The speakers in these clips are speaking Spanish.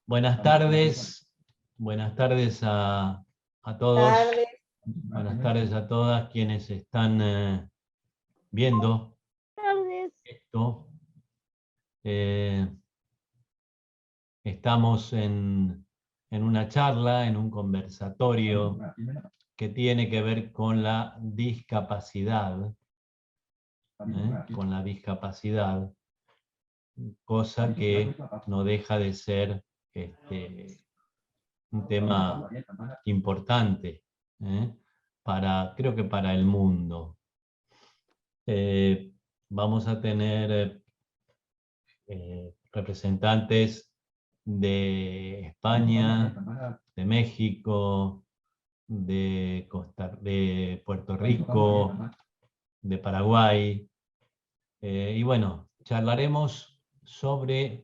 Buenas tardes a todos, Tardes. buenas tardes a todas quienes están viendo esto. Estamos en una charla, en un conversatorio que tiene que ver con la discapacidad, cosa que no deja de ser un tema importante, creo que para el mundo. Vamos a tener representantes de España, de México, de Puerto Rico, de Paraguay, y bueno, charlaremos sobre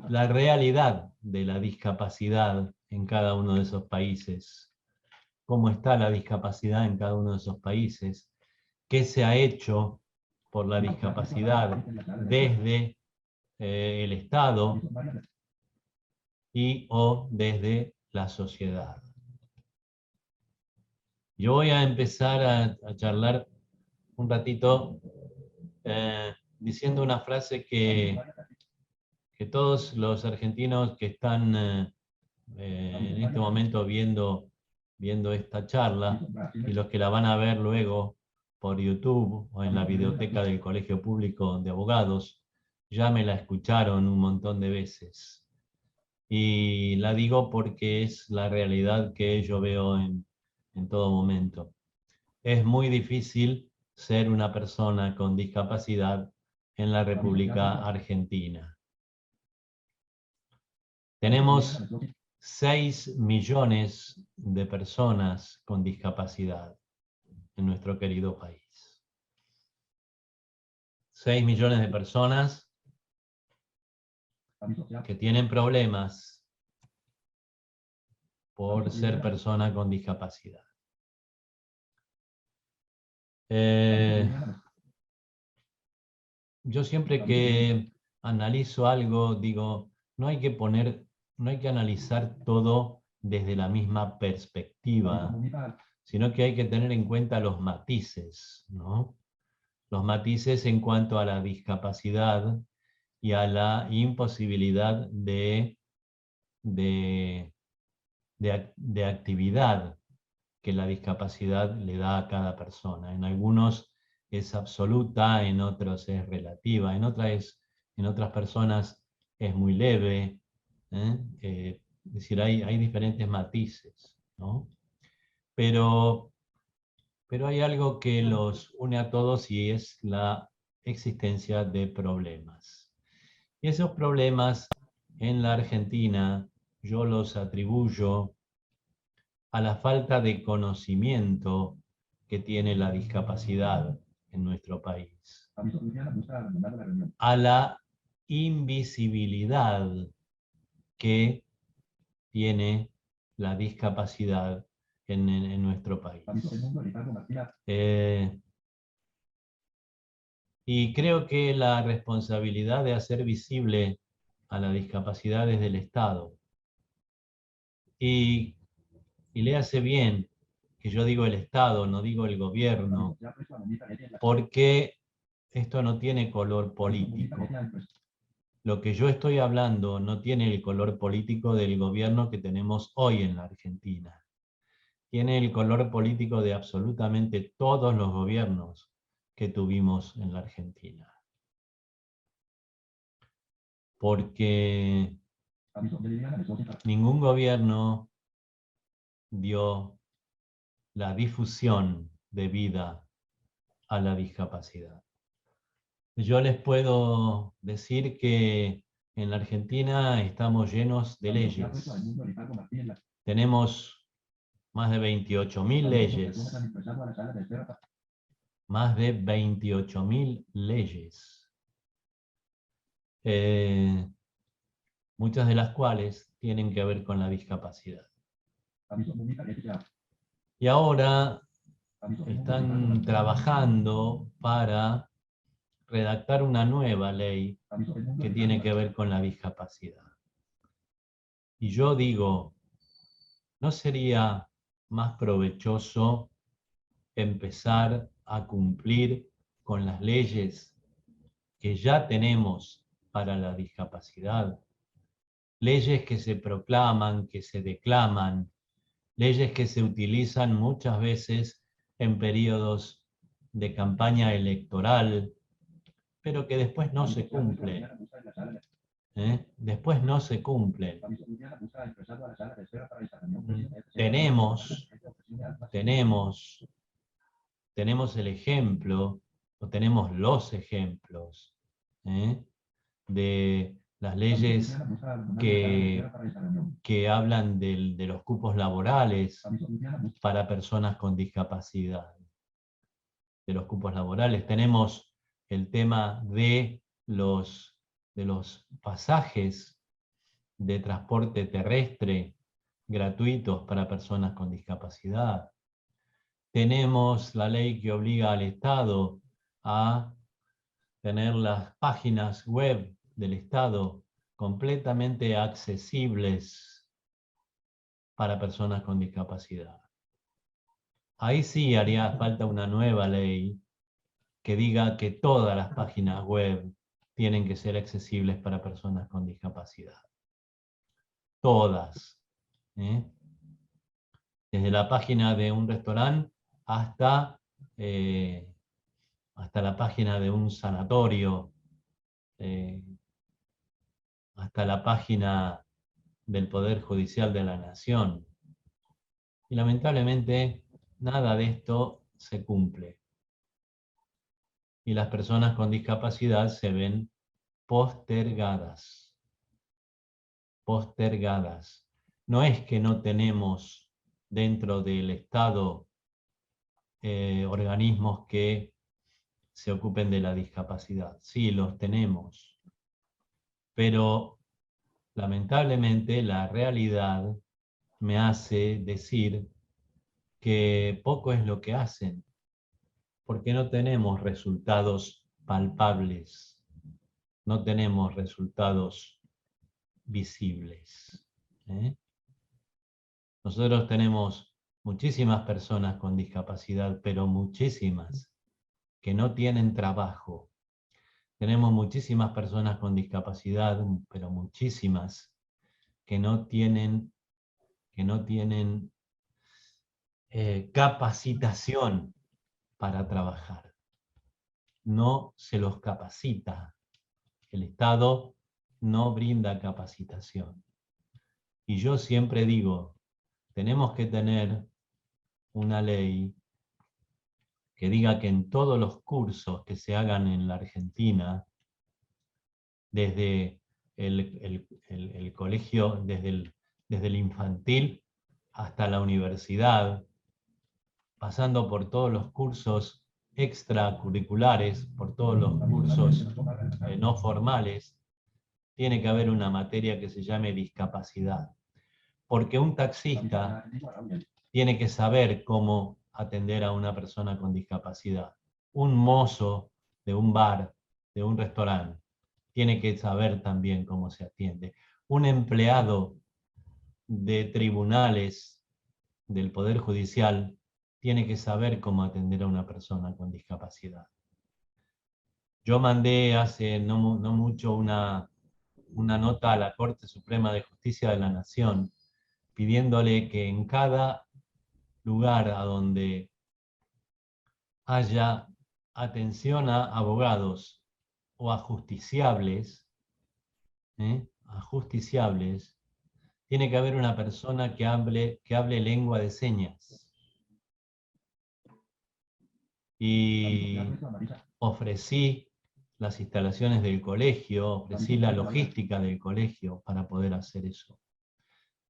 la realidad de la discapacidad en cada uno de esos países. Cómo está la discapacidad en cada uno de esos países, qué se ha hecho por la discapacidad desde el Estado y o desde la sociedad. Yo voy a empezar a charlar un ratito diciendo una frase que todos los argentinos que están en este momento viendo esta charla y los que la van a ver luego por YouTube o en la videoteca del Colegio Público de Abogados, ya me la escucharon un montón de veces. Y la digo porque es la realidad que yo veo en todo momento. Es muy difícil ser una persona con discapacidad en la República Argentina. Tenemos 6 millones de personas con discapacidad en nuestro querido país. 6 millones de personas que tienen problemas por ser persona con discapacidad. Yo siempre que analizo algo digo, no hay que analizar todo desde la misma perspectiva, sino que hay que tener en cuenta los matices, ¿no? Los matices en cuanto a la discapacidad y a la imposibilidad de actividad que la discapacidad le da a cada persona. En algunos es absoluta, en otros es relativa, en otras personas es muy leve. Es decir, hay diferentes matices, ¿no? Pero hay algo que los une a todos y es la existencia de problemas. Y esos problemas en la Argentina yo los atribuyo a la falta de conocimiento que tiene la discapacidad en nuestro país, a la invisibilidad que tiene la discapacidad en nuestro país. Y creo que la responsabilidad de hacer visible a la discapacidad es del Estado. Y le hace bien que yo digo el Estado, no digo el gobierno, porque esto no tiene color político. Lo que yo estoy hablando no tiene el color político del gobierno que tenemos hoy en la Argentina. Tiene el color político de absolutamente todos los gobiernos que tuvimos en la Argentina. Porque ningún gobierno dio la difusión debida a la discapacidad. Yo les puedo decir que en la Argentina estamos llenos de leyes. Tenemos más de 28.000 leyes. Más de 28.000 leyes. Muchas de las cuales tienen que ver con la discapacidad. Y ahora están trabajando para redactar una nueva ley que tiene que ver con la discapacidad. Y yo digo, ¿no sería más provechoso empezar a cumplir con las leyes que ya tenemos para la discapacidad? Leyes que se proclaman, que se declaman, leyes que se utilizan muchas veces en periodos de campaña electoral, pero que después no se cumplen. Después no se cumplen. Tenemos el ejemplo, o tenemos los ejemplos, de las leyes que hablan de los cupos laborales para personas con discapacidad. De los cupos laborales. Tenemos el tema de los pasajes de transporte terrestre gratuitos para personas con discapacidad. Tenemos la ley que obliga al Estado a tener las páginas web del Estado completamente accesibles para personas con discapacidad. Ahí sí haría falta una nueva ley que diga que todas las páginas web tienen que ser accesibles para personas con discapacidad. Todas. Desde la página de un restaurante hasta la página de un sanatorio, hasta la página del Poder Judicial de la Nación. Y lamentablemente nada de esto se cumple. Y las personas con discapacidad se ven postergadas. Postergadas. No es que no tenemos dentro del Estado organismos que se ocupen de la discapacidad. Sí, los tenemos. Pero lamentablemente la realidad me hace decir que poco es lo que hacen, porque no tenemos resultados palpables, no tenemos resultados visibles. Nosotros tenemos muchísimas personas con discapacidad, pero muchísimas, que no tienen trabajo. Tenemos muchísimas personas con discapacidad, pero muchísimas, que no tienen capacitación para trabajar. No se los capacita. El Estado no brinda capacitación. Y yo siempre digo, tenemos que tener una ley que diga que en todos los cursos que se hagan en la Argentina, desde el colegio, desde el infantil hasta la universidad, pasando por todos los cursos extracurriculares, por todos los cursos no formales, tiene que haber una materia que se llame discapacidad. Porque un taxista tiene que saber cómo atender a una persona con discapacidad. Un mozo de un bar, de un restaurante, tiene que saber también cómo se atiende. Un empleado de tribunales del Poder Judicial tiene que saber cómo atender a una persona con discapacidad. Yo mandé hace no mucho una nota a la Corte Suprema de Justicia de la Nación pidiéndole que en cada lugar a donde haya atención a abogados o a justiciables, tiene que haber una persona que hable lengua de señas. Y ofrecí las instalaciones del colegio, ofrecí la logística del colegio para poder hacer eso.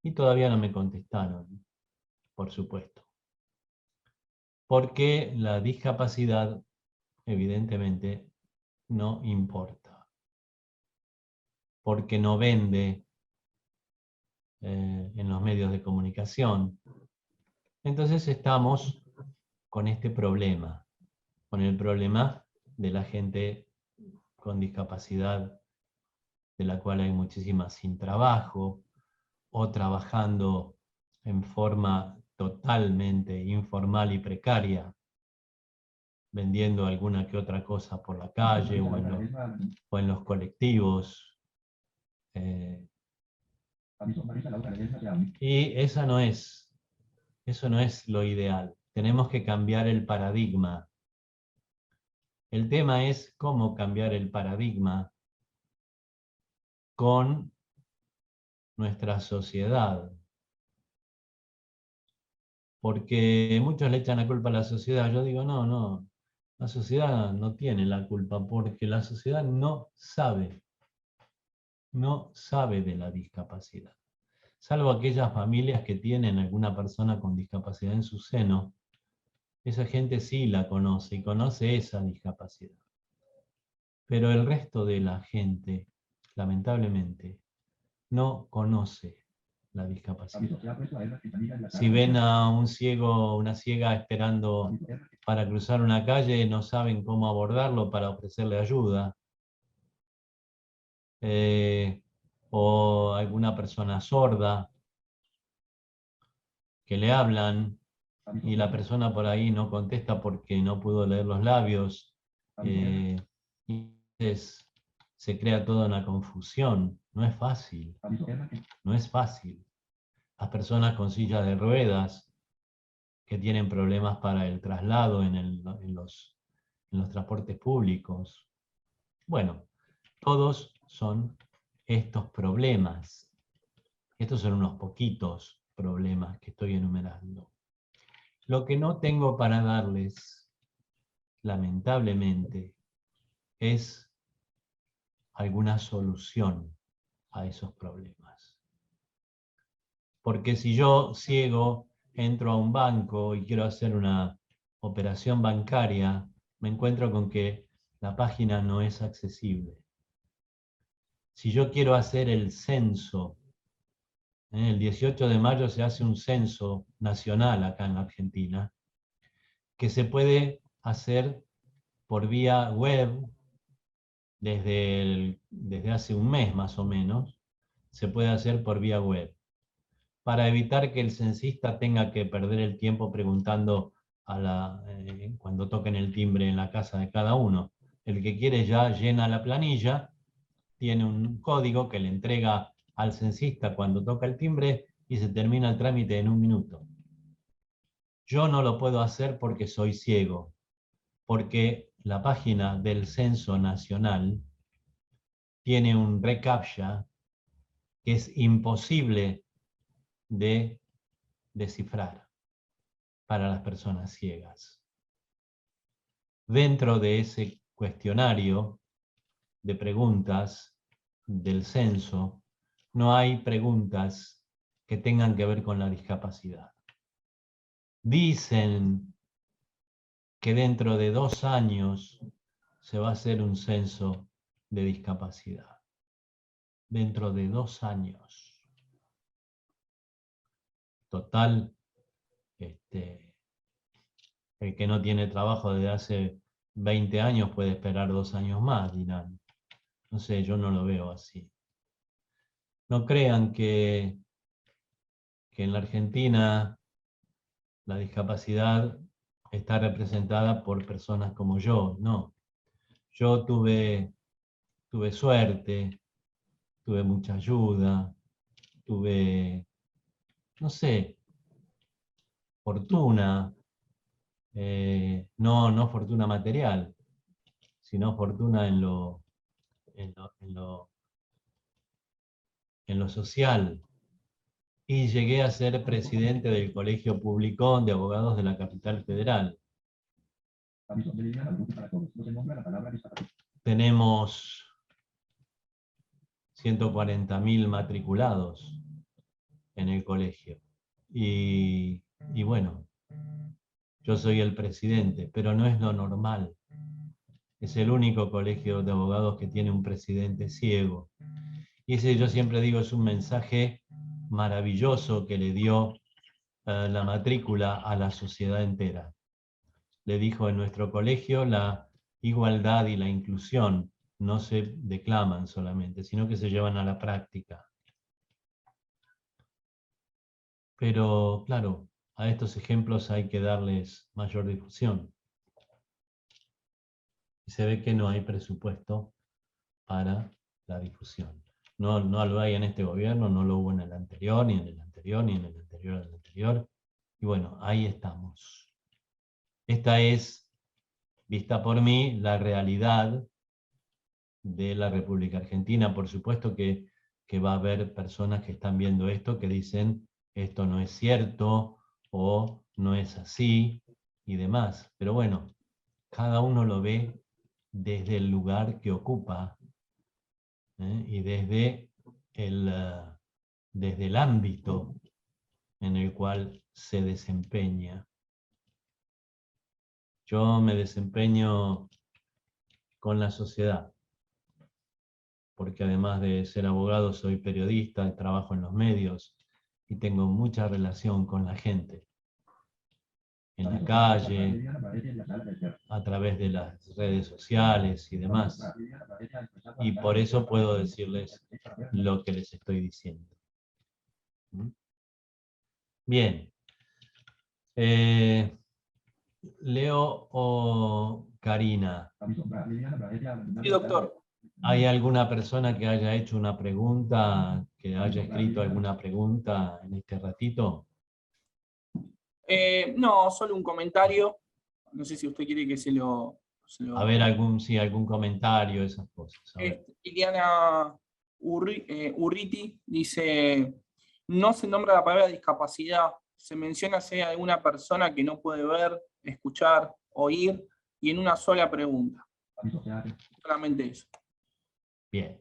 Y todavía no me contestaron, por supuesto. Porque la discapacidad, evidentemente, no importa. Porque no vende en los medios de comunicación. Entonces estamos con este problema, con el problema de la gente con discapacidad, de la cual hay muchísimas sin trabajo, o trabajando en forma totalmente informal y precaria, vendiendo alguna que otra cosa por la calle o en los colectivos. Y eso no es lo ideal. Tenemos que cambiar el paradigma. El tema es cómo cambiar el paradigma con nuestra sociedad. Porque muchos le echan la culpa a la sociedad. Yo digo, no, la sociedad no tiene la culpa porque la sociedad no sabe de la discapacidad. Salvo aquellas familias que tienen alguna persona con discapacidad en su seno, esa gente sí la conoce y conoce esa discapacidad. Pero el resto de la gente, lamentablemente, no conoce la discapacidad. Si ven a un ciego o una ciega esperando para cruzar una calle, no saben cómo abordarlo para ofrecerle ayuda. O alguna persona sorda que le hablan y la persona por ahí no contesta porque no pudo leer los labios. Y entonces se crea toda una confusión. No es fácil. No es fácil. Las personas con sillas de ruedas que tienen problemas para el traslado en los transportes públicos. Bueno, todos son estos problemas. Estos son unos poquitos problemas que estoy enumerando. Lo que no tengo para darles, lamentablemente, es alguna solución a esos problemas. Porque si yo, ciego, entro a un banco y quiero hacer una operación bancaria, me encuentro con que la página no es accesible. Si yo quiero hacer el censo, el 18 de mayo se hace un censo nacional acá en la Argentina, que se puede hacer por vía web desde hace un mes más o menos, se puede hacer por vía web, para evitar que el censista tenga que perder el tiempo preguntando cuando toquen el timbre en la casa de cada uno. El que quiere ya llena la planilla, tiene un código que le entrega al censista cuando toca el timbre y se termina el trámite en 1 minuto. Yo no lo puedo hacer porque soy ciego, porque la página del Censo Nacional tiene un reCAPTCHA que es imposible de descifrar para las personas ciegas. Dentro de ese cuestionario de preguntas del censo, no hay preguntas que tengan que ver con la discapacidad. Dicen que dentro de 2 años se va a hacer un censo de discapacidad. Dentro de 2 años. Total, el que no tiene trabajo desde hace 20 años puede esperar 2 años más, dirán. No sé, yo no lo veo así. No crean que en la Argentina la discapacidad está representada por personas como yo, no. Yo tuve suerte, tuve mucha ayuda, tuve, no sé, fortuna, no fortuna material, sino fortuna en lo social. Y llegué a ser presidente del Colegio Público de Abogados de la Capital Federal. Tenemos 140.000 matriculados en el colegio. Y bueno, yo soy el presidente, pero no es lo normal. Es el único colegio de abogados que tiene un presidente ciego. Y ese, yo siempre digo, es un mensaje maravilloso que le dio la matrícula a la sociedad entera. Le dijo: en nuestro colegio la igualdad y la inclusión no se declaman solamente, sino que se llevan a la práctica. Pero claro, a estos ejemplos hay que darles mayor difusión. Y se ve que no hay presupuesto para la difusión. No lo hay en este gobierno, no lo hubo en el anterior, ni en el anterior, ni en el anterior, del anterior. Y bueno, ahí estamos. Esta es, vista por mí, la realidad de la República Argentina. Por supuesto que va a haber personas que están viendo esto que dicen esto no es cierto o no es así y demás. Pero bueno, cada uno lo ve desde el lugar que ocupa, y desde el ámbito en el cual se desempeña. Yo me desempeño con la sociedad, porque además de ser abogado soy periodista, trabajo en los medios y tengo mucha relación con la gente, en la calle, a través de las redes sociales y demás. Y por eso puedo decirles lo que les estoy diciendo. Bien. Leo o Karina. Sí, doctor. ¿Hay alguna persona que haya hecho una pregunta, que haya escrito alguna pregunta en este ratito? No, solo un comentario. No sé si usted quiere que se lo... A ver, algún comentario, esas cosas. A ver. Iliana Urriti dice, no se nombra la palabra discapacidad, se menciona si hay alguna persona que no puede ver, escuchar, oír, y en una sola pregunta. Solamente eso. Bien.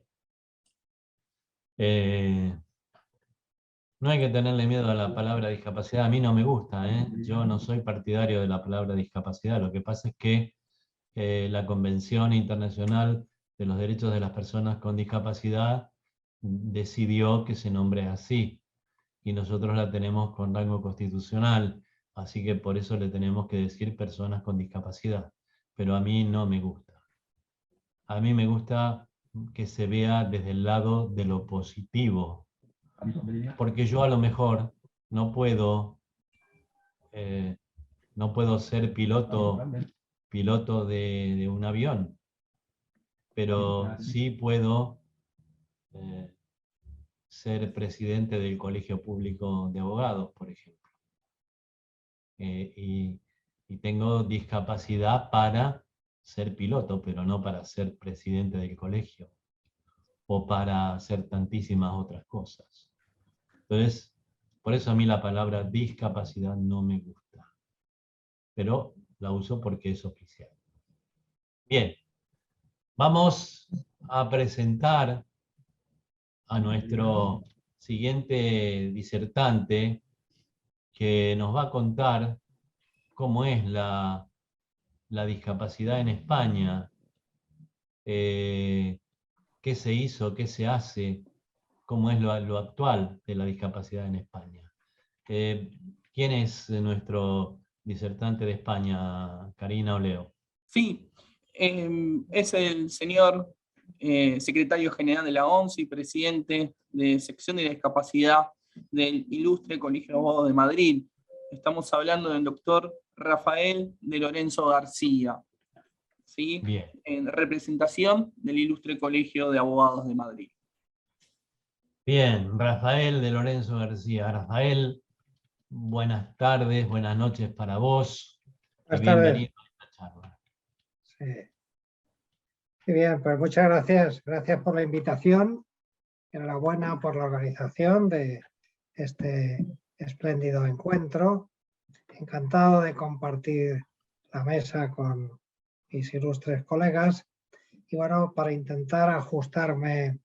No hay que tenerle miedo a la palabra discapacidad. A mí no me gusta, ¿eh? Yo no soy partidario de la palabra discapacidad. Lo que pasa es que la Convención Internacional de los Derechos de las Personas con Discapacidad decidió que se nombre así. Y nosotros la tenemos con rango constitucional. Así que por eso le tenemos que decir personas con discapacidad. Pero a mí no me gusta. A mí me gusta que se vea desde el lado de lo positivo. Porque yo a lo mejor no puedo ser piloto de un avión, pero sí puedo ser presidente del Colegio Público de Abogados, por ejemplo. Y tengo discapacidad para ser piloto, pero no para ser presidente del colegio o para hacer tantísimas otras cosas. Entonces, por eso a mí la palabra discapacidad no me gusta, pero la uso porque es oficial. Bien, vamos a presentar a nuestro siguiente disertante que nos va a contar cómo es la discapacidad en España, qué se hizo, qué se hace, cómo es lo actual de la discapacidad en España. ¿Quién es nuestro disertante de España, Karina o Leo? Sí, es el señor secretario general de la ONCE y presidente de sección de discapacidad del Ilustre Colegio de Abogados de Madrid. Estamos hablando del doctor Rafael de Lorenzo García, ¿sí? Bien. En representación del Ilustre Colegio de Abogados de Madrid. Bien, Rafael de Lorenzo García. Rafael, buenas tardes, buenas noches para vos. Buenas y bienvenido tardes. a esta charla. Sí. Muy bien, pues muchas gracias. Gracias por la invitación. Enhorabuena por la organización de este espléndido encuentro. Encantado de compartir la mesa con mis ilustres colegas. Y bueno, para intentar ajustarme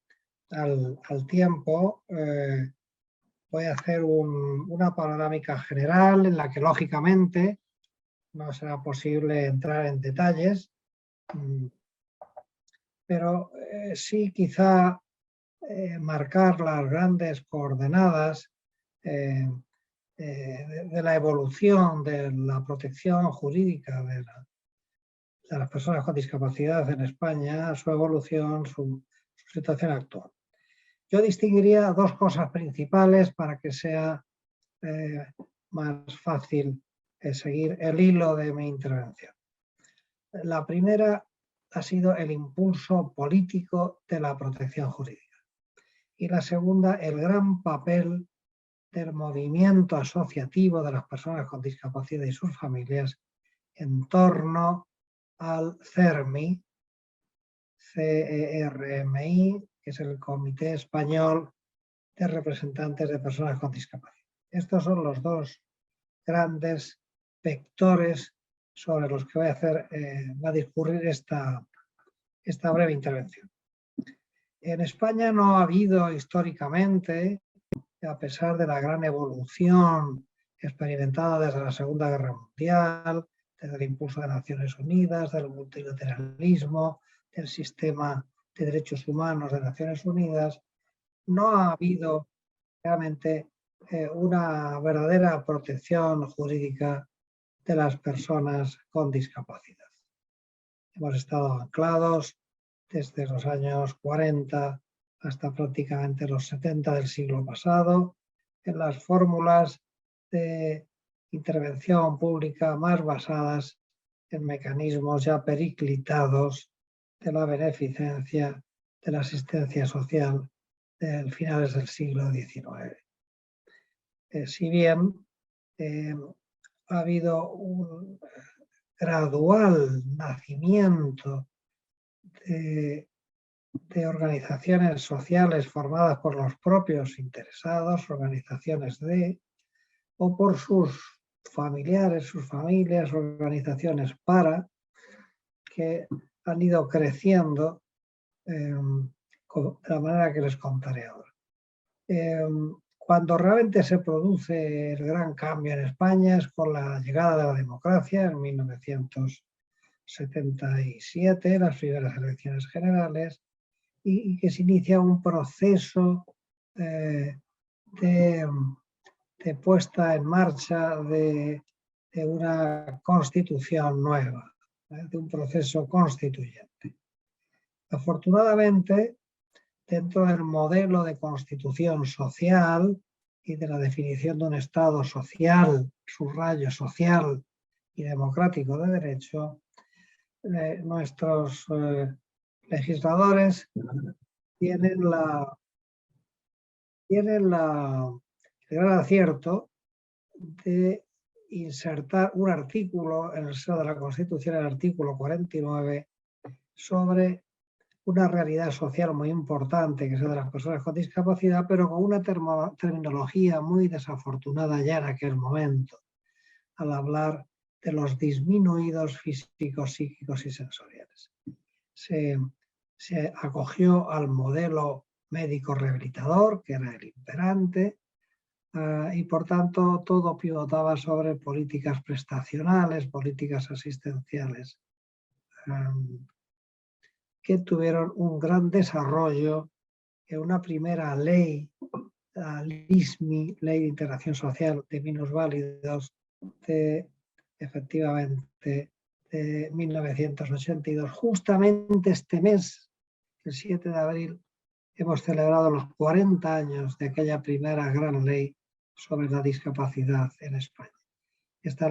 al tiempo, voy a hacer una panorámica general en la que lógicamente no será posible entrar en detalles, pero sí quizá marcar las grandes coordenadas de la evolución de la protección jurídica de las personas con discapacidad en España, su evolución, su situación actual. Yo distinguiría dos cosas principales para que sea más fácil seguir el hilo de mi intervención. La primera ha sido el impulso político de la protección jurídica. Y la segunda, el gran papel del movimiento asociativo de las personas con discapacidad y sus familias en torno al CERMI, CERMI, que es el Comité Español de Representantes de Personas con Discapacidad. Estos son los dos grandes vectores sobre los que va a discurrir esta breve intervención. En España no ha habido históricamente, a pesar de la gran evolución experimentada desde la Segunda Guerra Mundial, desde el impulso de Naciones Unidas, del multilateralismo, del sistema de derechos humanos de Naciones Unidas, no ha habido realmente una verdadera protección jurídica de las personas con discapacidad. Hemos estado anclados desde los años 40 hasta prácticamente los 70 del siglo pasado en las fórmulas de intervención pública más basadas en mecanismos ya periclitados de la beneficencia, de la asistencia social de finales del siglo XIX. Si bien ha habido un gradual nacimiento de organizaciones sociales formadas por los propios interesados, organizaciones o por sus familiares, sus familias, organizaciones que han ido creciendo de la manera que les contaré ahora. Cuando realmente se produce el gran cambio en España es con la llegada de la democracia en 1977, las primeras elecciones generales, y que se inicia un proceso de puesta en marcha de una constitución nueva, de un proceso constituyente. Afortunadamente, dentro del modelo de constitución social y de la definición de un Estado social, subrayo social y democrático de derecho, nuestros legisladores tienen el gran acierto de insertar un artículo en el seno de la Constitución, el artículo 49, sobre una realidad social muy importante, que es la de las personas con discapacidad, pero con una terminología muy desafortunada ya en aquel momento, al hablar de los disminuidos físicos, psíquicos y sensoriales. Se acogió al modelo médico rehabilitador, que era el imperante, y por tanto todo pivotaba sobre políticas prestacionales, políticas asistenciales, que tuvieron un gran desarrollo en una primera ley, la LISMI, Ley de Integración Social de Minusválidos, efectivamente de 1982. Justamente este mes, el 7 de abril, hemos celebrado los 40 años de aquella primera gran ley sobre la discapacidad en España. Esta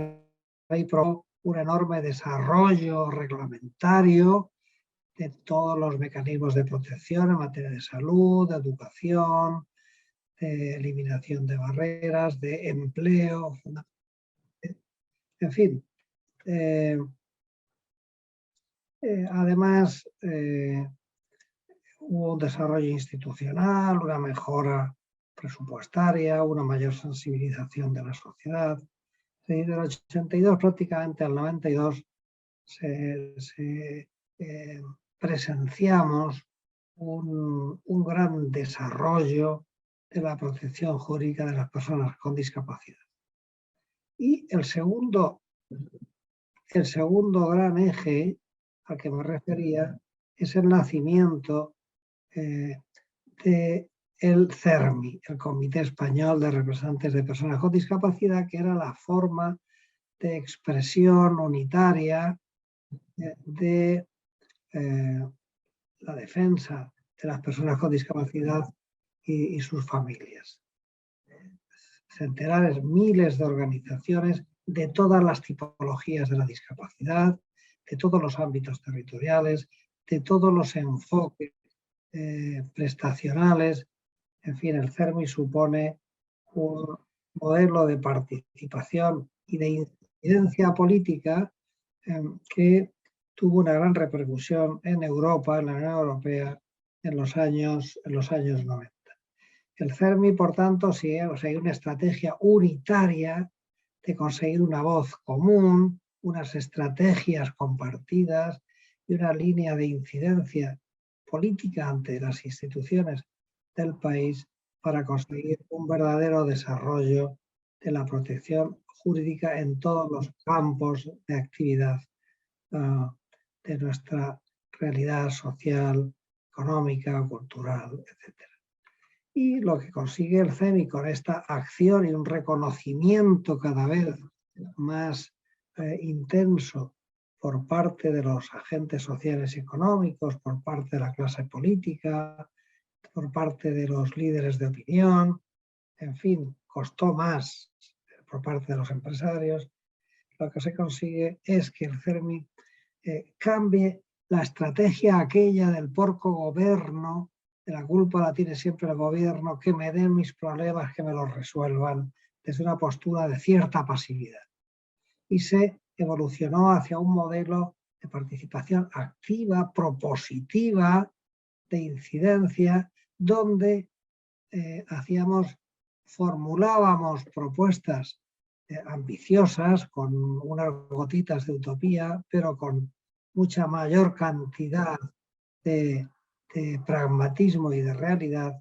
ley provocó un enorme desarrollo reglamentario de todos los mecanismos de protección en materia de salud, de educación, de eliminación de barreras, de empleo, en fin. Además, hubo un desarrollo institucional, una mejora presupuestaria, una mayor sensibilización de la sociedad. Desde el 82 prácticamente al 92 presenciamos un gran desarrollo de la protección jurídica de las personas con discapacidad. Y el segundo gran eje al que me refería es el nacimiento del CERMI, el Comité Español de Representantes de Personas con Discapacidad, que era la forma de expresión unitaria de la defensa de las personas con discapacidad y sus familias. centenares, miles de organizaciones de todas las tipologías de la discapacidad, de todos los ámbitos territoriales, de todos los enfoques prestacionales. En fin, el CERMI supone un modelo de participación y de incidencia política que tuvo una gran repercusión en Europa, en la Unión Europea, en los años 90. El CERMI, por tanto, sigue una estrategia unitaria de conseguir una voz común, unas estrategias compartidas y una línea de incidencia política ante las instituciones del país para conseguir un verdadero desarrollo de la protección jurídica en todos los campos de actividad de nuestra realidad social, económica, cultural, etc. Y lo que consigue el CERMI con esta acción y un reconocimiento cada vez más intenso por parte de los agentes sociales y económicos, por parte de la clase política, por parte de los líderes de opinión, en fin, costó más por parte de los empresarios. Lo que se consigue es que el CERMI cambie la estrategia aquella del porco gobierno, de la culpa la tiene siempre el gobierno, que me den mis problemas, que me los resuelvan, desde una postura de cierta pasividad. Y se evolucionó hacia un modelo de participación activa, propositiva, de incidencia, donde formulábamos propuestas ambiciosas, con unas gotitas de utopía, pero con mucha mayor cantidad de pragmatismo y de realidad,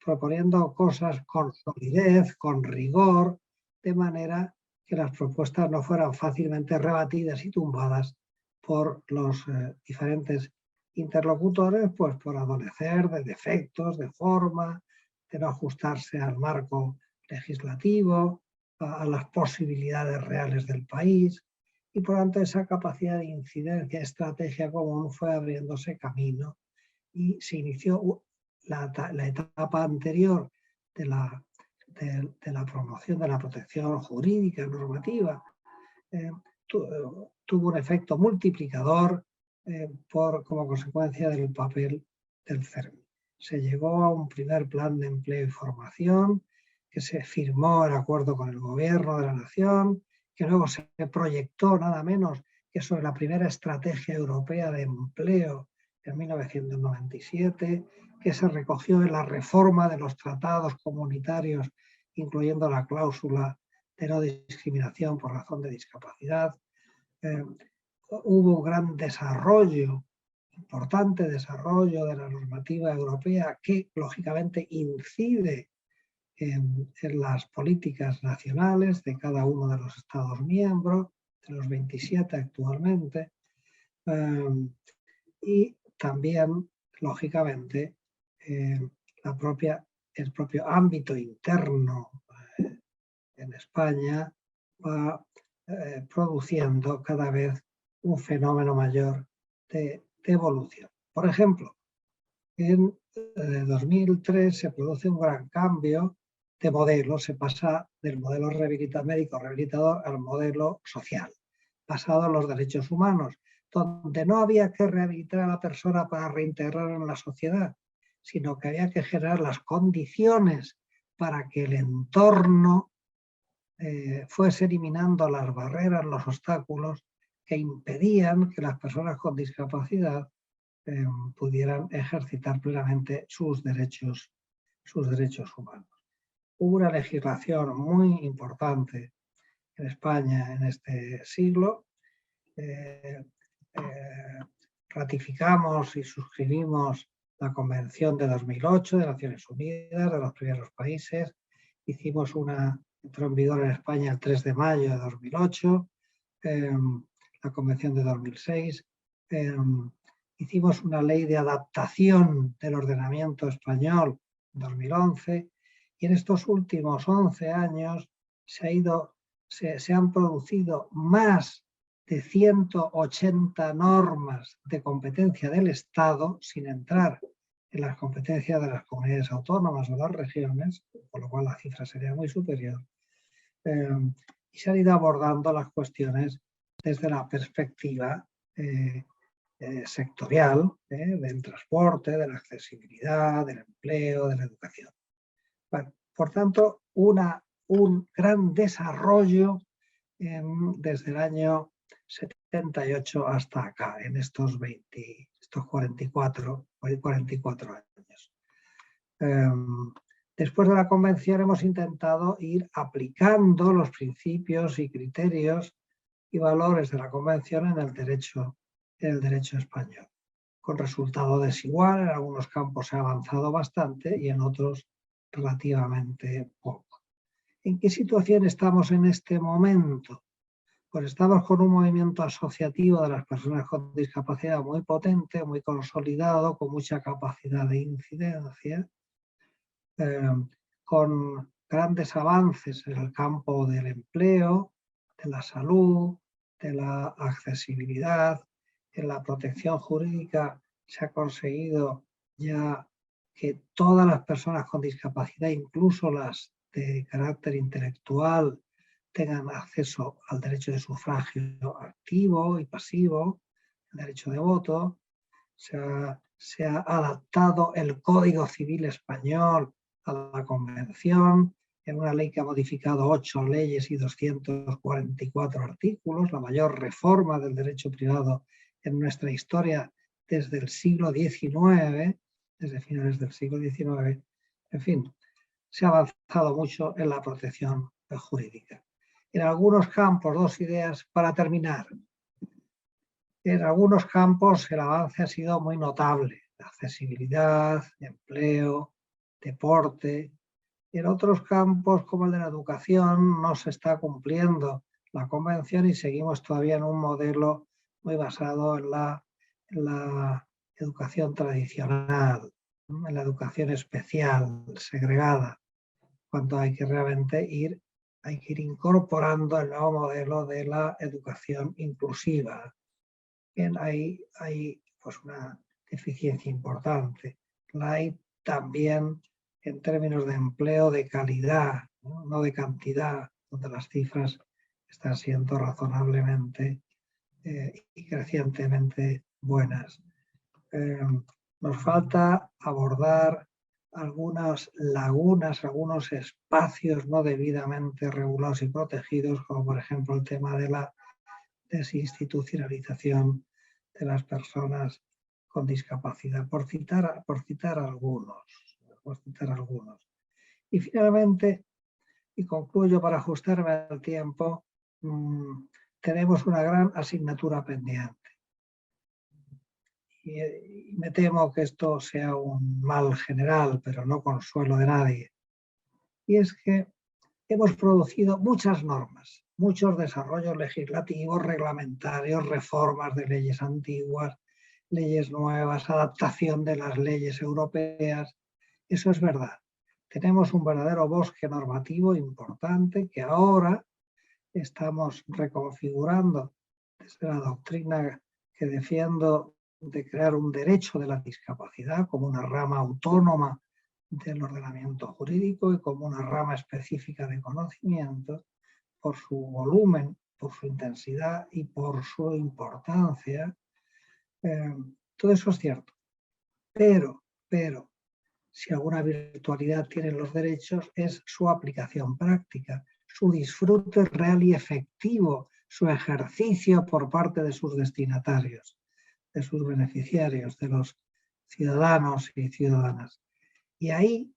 proponiendo cosas con solidez, con rigor, de manera que las propuestas no fueran fácilmente rebatidas y tumbadas por los diferentes interlocutores, pues por adolecer de defectos, de forma, de no ajustarse al marco legislativo, a las posibilidades reales del país, y por tanto esa capacidad de incidencia, estrategia común fue abriéndose camino y se inició la etapa anterior de la promoción de la protección jurídica normativa. Tuvo un efecto multiplicador como consecuencia del papel del CERMI. Se llegó a un primer plan de empleo y formación, que se firmó el acuerdo con el gobierno de la nación, que luego se proyectó nada menos que sobre la primera estrategia europea de empleo en 1997, que se recogió en la reforma de los tratados comunitarios, incluyendo la cláusula de no discriminación por razón de discapacidad. Hubo un gran desarrollo, importante desarrollo de la normativa europea que lógicamente incide en las políticas nacionales de cada uno de los Estados miembros, de los 27 actualmente, y también, lógicamente, el propio ámbito interno en España va produciendo cada vez un fenómeno mayor de evolución. Por ejemplo, en 2003 se produce un gran cambio de modelo, se pasa del modelo médico rehabilitador al modelo social, basado en los derechos humanos, donde no había que rehabilitar a la persona para reintegrarla en la sociedad, sino que había que generar las condiciones para que el entorno fuese eliminando las barreras, los obstáculos que impedían que las personas con discapacidad pudieran ejercitar plenamente sus derechos humanos. Hubo una legislación muy importante en España en este siglo. Ratificamos y suscribimos la Convención de 2008 de Naciones Unidas, de los primeros países. Entró en vigor en España el 3 de mayo de 2008, la Convención de 2006. Hicimos una ley de adaptación del ordenamiento español en 2011, y en estos últimos 11 años se han producido más de 180 normas de competencia del Estado, sin entrar en las competencias de las comunidades autónomas o las regiones, con lo cual la cifra sería muy superior. Y se han ido abordando las cuestiones desde la perspectiva sectorial, del transporte, de la accesibilidad, del empleo, de la educación. Bueno, por tanto, un gran desarrollo desde el año 78 hasta acá, en estos 44 años. Después de la convención hemos intentado ir aplicando los principios y criterios y valores de la convención en el derecho español, con resultado desigual. En algunos campos se ha avanzado bastante y en otros relativamente poco. ¿En qué situación estamos en este momento? Pues estamos con un movimiento asociativo de las personas con discapacidad muy potente, muy consolidado, con mucha capacidad de incidencia, con grandes avances en el campo del empleo, de la salud, de la accesibilidad. En la protección jurídica se ha conseguido ya que todas las personas con discapacidad, incluso las de carácter intelectual, tengan acceso al derecho de sufragio activo y pasivo, el derecho de voto. Se ha adaptado el Código Civil Español a la Convención, en una ley que ha modificado 8 leyes y 244 artículos, la mayor reforma del derecho privado en nuestra historia desde el siglo XIX, desde finales del siglo XIX. En fin, se ha avanzado mucho en la protección jurídica. En algunos campos, 2 ideas para terminar. En algunos campos el avance ha sido muy notable: accesibilidad, empleo, deporte. En otros campos, como el de la educación, no se está cumpliendo la convención y seguimos todavía en un modelo muy basado en la educación tradicional, en la educación especial, segregada, cuando hay que realmente ir incorporando el nuevo modelo de la educación inclusiva. Bien, hay pues una deficiencia importante. La hay también en términos de empleo de calidad, no de cantidad, donde las cifras están siendo razonablemente y crecientemente buenas. Nos falta abordar algunas lagunas, algunos espacios no debidamente regulados y protegidos, como por ejemplo el tema de la desinstitucionalización de las personas con discapacidad, por citar algunos. Y finalmente, y concluyo para ajustarme al tiempo, tenemos una gran asignatura pendiente. Y me temo que esto sea un mal general, pero no consuelo de nadie. Y es que hemos producido muchas normas, muchos desarrollos legislativos, reglamentarios, reformas de leyes antiguas, leyes nuevas, adaptación de las leyes europeas. Eso es verdad. Tenemos un verdadero bosque normativo importante que ahora estamos reconfigurando desde la doctrina que defiendo de crear un derecho de la discapacidad como una rama autónoma del ordenamiento jurídico y como una rama específica de conocimiento por su volumen, por su intensidad y por su importancia. Todo eso es cierto. Pero, si alguna virtualidad tienen los derechos es su aplicación práctica, su disfrute real y efectivo, su ejercicio por parte de sus destinatarios, de sus beneficiarios, de los ciudadanos y ciudadanas. Y ahí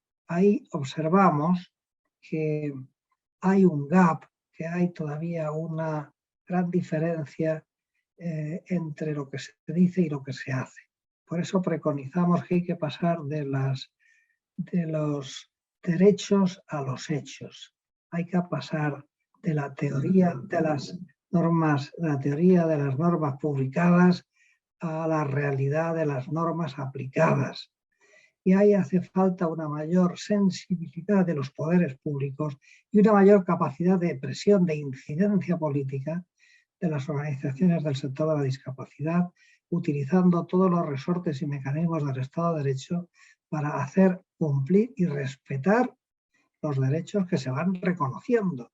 observamos que hay un gap, que hay todavía una gran diferencia entre lo que se dice y lo que se hace. Por eso preconizamos que hay que pasar de los derechos a los hechos. Hay que pasar de la teoría de las normas, publicadas a la realidad de las normas aplicadas. Y ahí hace falta una mayor sensibilidad de los poderes públicos y una mayor capacidad de presión, de incidencia política de las organizaciones del sector de la discapacidad, utilizando todos los resortes y mecanismos del Estado de Derecho para hacer cumplir y respetar los derechos que se van reconociendo.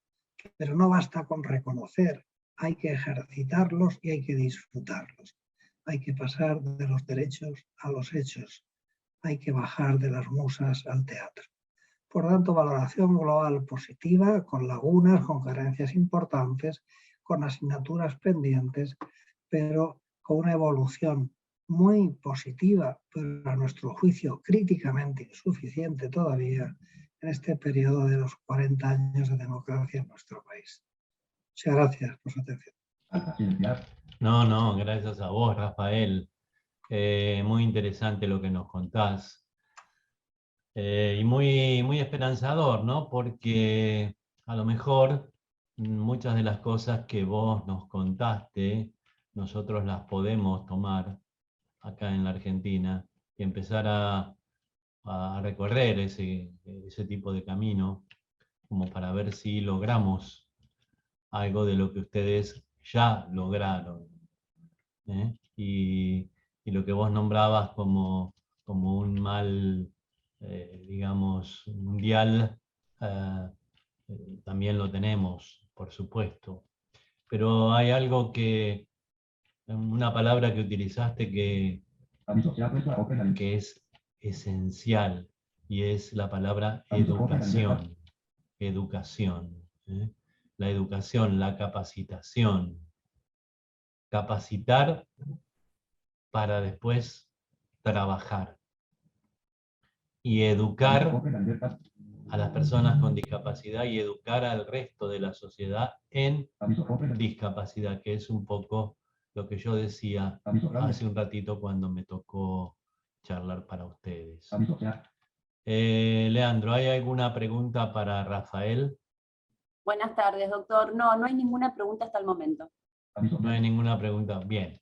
Pero no basta con reconocer, hay que ejercitarlos y hay que disfrutarlos. Hay que pasar de los derechos a los hechos. Hay que bajar de las musas al teatro. Por tanto, valoración global positiva, con lagunas, con carencias importantes, con asignaturas pendientes, pero con una evolución muy positiva, pero a nuestro juicio críticamente insuficiente todavía, en este periodo de los 40 años de democracia en nuestro país. Muchas gracias por su atención. No, gracias a vos, Rafael. Muy interesante lo que nos contás. Y muy esperanzador, ¿no? Porque a lo mejor muchas de las cosas que vos nos contaste, nosotros las podemos tomar acá en la Argentina y empezar a recorrer ese tipo de camino, como para ver si logramos algo de lo que ustedes ya lograron. Y lo que vos nombrabas como un mal, digamos, mundial, también lo tenemos, por supuesto. Pero hay algo una palabra que utilizaste que es esencial, y es la palabra educación. Educación. La educación, la capacitación. Capacitar para después trabajar. Y educar a las personas con discapacidad y educar al resto de la sociedad en discapacidad, que es un poco lo que yo decía hace un ratito cuando me tocó charlar para ustedes. Leandro, ¿hay alguna pregunta para Rafael? Buenas tardes, doctor. No hay ninguna pregunta hasta el momento. No hay ninguna pregunta. Bien.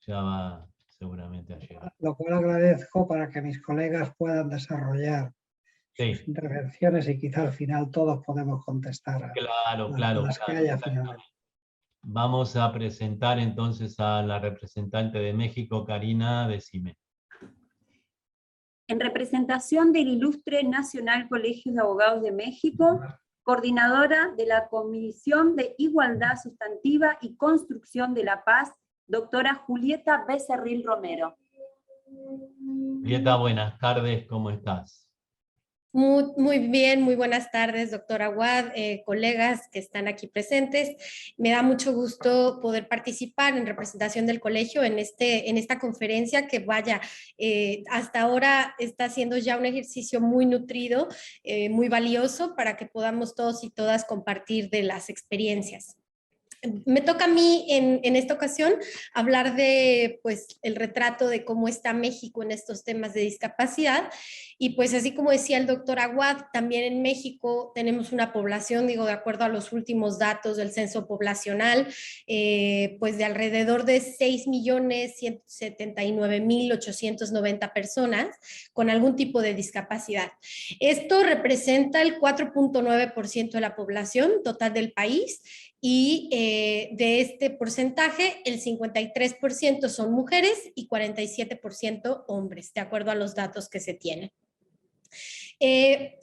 Ya va seguramente a llegar. Lo cual agradezco para que mis colegas puedan desarrollar sus intervenciones y quizá al final todos podemos contestar a las que haya finalmente. Vamos a presentar entonces a la representante de México, Karina, decime. En representación del Ilustre Nacional Colegio de Abogados de México, coordinadora de la Comisión de Igualdad Sustantiva y Construcción de la Paz, doctora Julieta Becerril Romero. Julieta, buenas tardes, ¿cómo estás? Muy bien, muy buenas tardes, doctora Aguad, colegas que están aquí presentes. Me da mucho gusto poder participar en representación del colegio en esta conferencia que hasta ahora está siendo ya un ejercicio muy nutrido, muy valioso para que podamos todos y todas compartir de las experiencias. Me toca a mí en esta ocasión hablar de el retrato de cómo está México en estos temas de discapacidad, y pues así como decía el doctor Aguad, también en México tenemos una población, de acuerdo a los últimos datos del censo poblacional, de alrededor de 6.179.890 personas con algún tipo de discapacidad. Esto representa el 4.9% de la población total del país, y de este porcentaje, el 53% son mujeres y 47% hombres, de acuerdo a los datos que se tienen. Me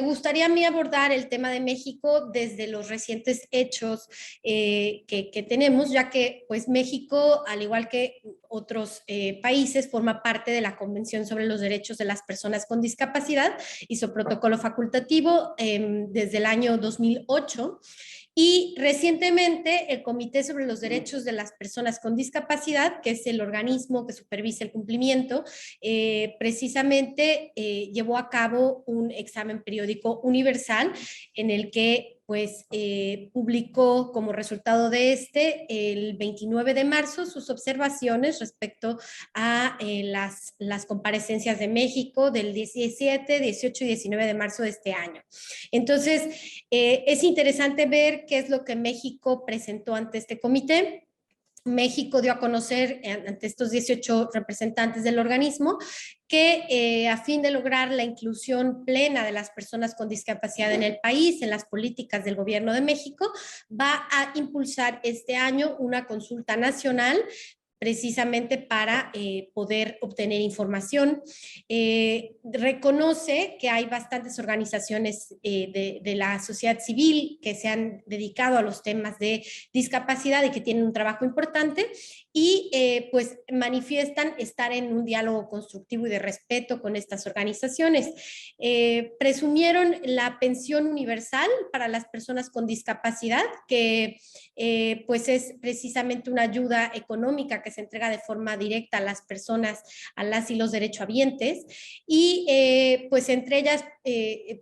gustaría a mí abordar el tema de México desde los recientes hechos que tenemos, ya que México, al igual que otros países, forma parte de la Convención sobre los Derechos de las Personas con Discapacidad y su protocolo facultativo desde el año 2008. Y recientemente el Comité sobre los Derechos de las Personas con Discapacidad, que es el organismo que supervisa el cumplimiento, precisamente llevó a cabo un examen periódico universal en el que publicó como resultado de el 29 de marzo sus observaciones respecto a las comparecencias de México del 17, 18 y 19 de marzo de este año. Entonces, es interesante ver qué es lo que México presentó ante este comité. México dio a conocer ante estos 18 representantes del organismo que a fin de lograr la inclusión plena de las personas con discapacidad en el país, en las políticas del Gobierno de México, va a impulsar este año una consulta nacional precisamente para poder obtener información. Reconoce que hay bastantes organizaciones de la sociedad civil que se han dedicado a los temas de discapacidad y que tienen un trabajo importante, y pues manifiestan estar en un diálogo constructivo y de respeto con estas organizaciones. Presumieron la pensión universal para las personas con discapacidad, que pues es precisamente una ayuda económica que se entrega de forma directa a las personas, a las y los derechohabientes, y pues entre ellas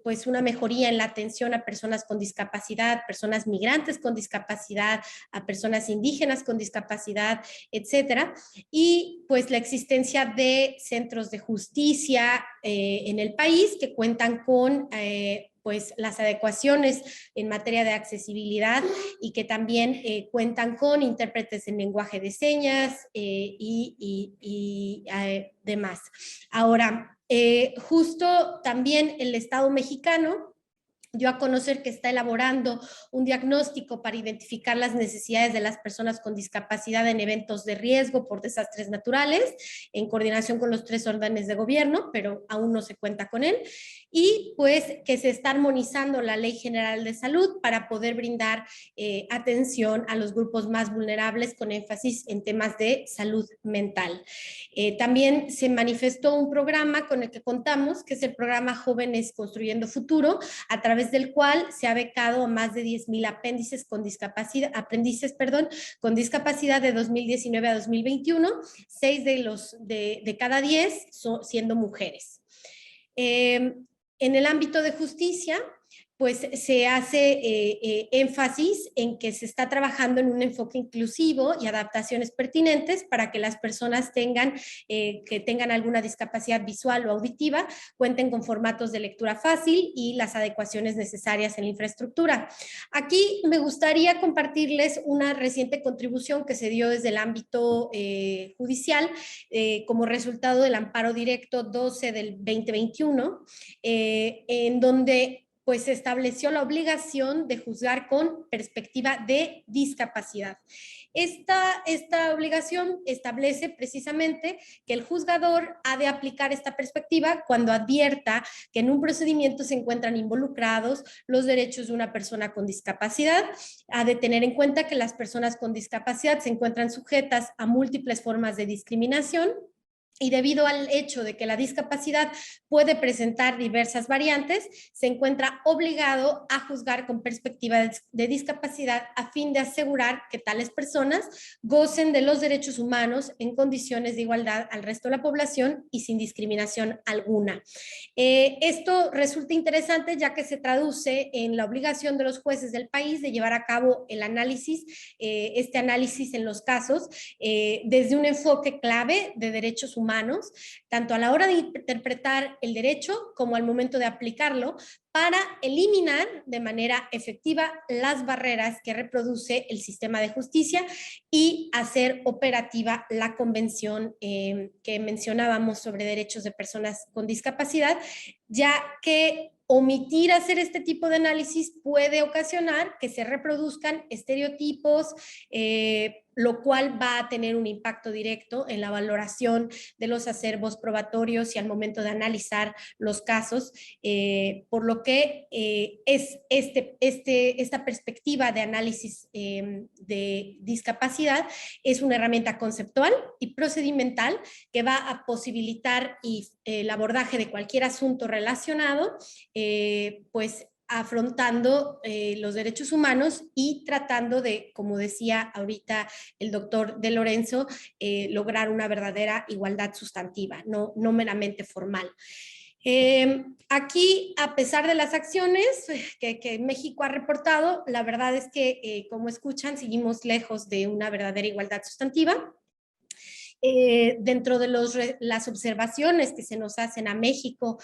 pues una mejoría en la atención a personas con discapacidad, personas migrantes con discapacidad, a personas indígenas con discapacidad, etcétera, y pues la existencia de centros de justicia en el país que cuentan con pues las adecuaciones en materia de accesibilidad y que también cuentan con intérpretes en lenguaje de señas y demás. Ahora, justo también el Estado mexicano dio a conocer que está elaborando un diagnóstico para identificar las necesidades de las personas con discapacidad en eventos de riesgo por desastres naturales, en coordinación con los 3 órdenes de gobierno, pero aún no se cuenta con él, y pues que se está armonizando la Ley General de Salud para poder brindar atención a los grupos más vulnerables con énfasis en temas de salud mental. También se manifestó un programa con el que contamos, que es el programa Jóvenes Construyendo Futuro, a través del cual se ha becado a más de 10,000 aprendices con discapacidad de 2019 a 2021, 6 de cada 10 siendo mujeres. En el ámbito de justicia, pues se hace énfasis en que se está trabajando en un enfoque inclusivo y adaptaciones pertinentes para que las personas que tengan alguna discapacidad visual o auditiva cuenten con formatos de lectura fácil y las adecuaciones necesarias en la infraestructura. Aquí me gustaría compartirles una reciente contribución que se dio desde el ámbito judicial como resultado del amparo directo 12 del 2021, en donde pues se estableció la obligación de juzgar con perspectiva de discapacidad. Esta obligación establece precisamente que el juzgador ha de aplicar esta perspectiva cuando advierta que en un procedimiento se encuentran involucrados los derechos de una persona con discapacidad, ha de tener en cuenta que las personas con discapacidad se encuentran sujetas a múltiples formas de discriminación, y debido al hecho de que la discapacidad puede presentar diversas variantes, se encuentra obligado a juzgar con perspectiva de discapacidad a fin de asegurar que tales personas gocen de los derechos humanos en condiciones de igualdad al resto de la población y sin discriminación alguna. Esto resulta interesante ya que se traduce en la obligación de los jueces del país de llevar a cabo el análisis, este análisis en los casos, desde un enfoque clave de derechos humanos, tanto a la hora de interpretar el derecho como al momento de aplicarlo, para eliminar de manera efectiva las barreras que reproduce el sistema de justicia y hacer operativa la convención que mencionábamos sobre derechos de personas con discapacidad, ya que omitir hacer este tipo de análisis puede ocasionar que se reproduzcan estereotipos, lo cual va a tener un impacto directo en la valoración de los acervos probatorios y al momento de analizar los casos, por lo que es esta perspectiva de análisis de discapacidad es una herramienta conceptual y procedimental que va a posibilitar el abordaje de cualquier asunto relacionado, pues afrontando los derechos humanos y tratando de, como decía ahorita el doctor De Lorenzo, lograr una verdadera igualdad sustantiva, no meramente formal. Aquí, a pesar de las acciones que México ha reportado, la verdad es que, como escuchan, seguimos lejos de una verdadera igualdad sustantiva. Dentro de las observaciones que se nos hacen a México,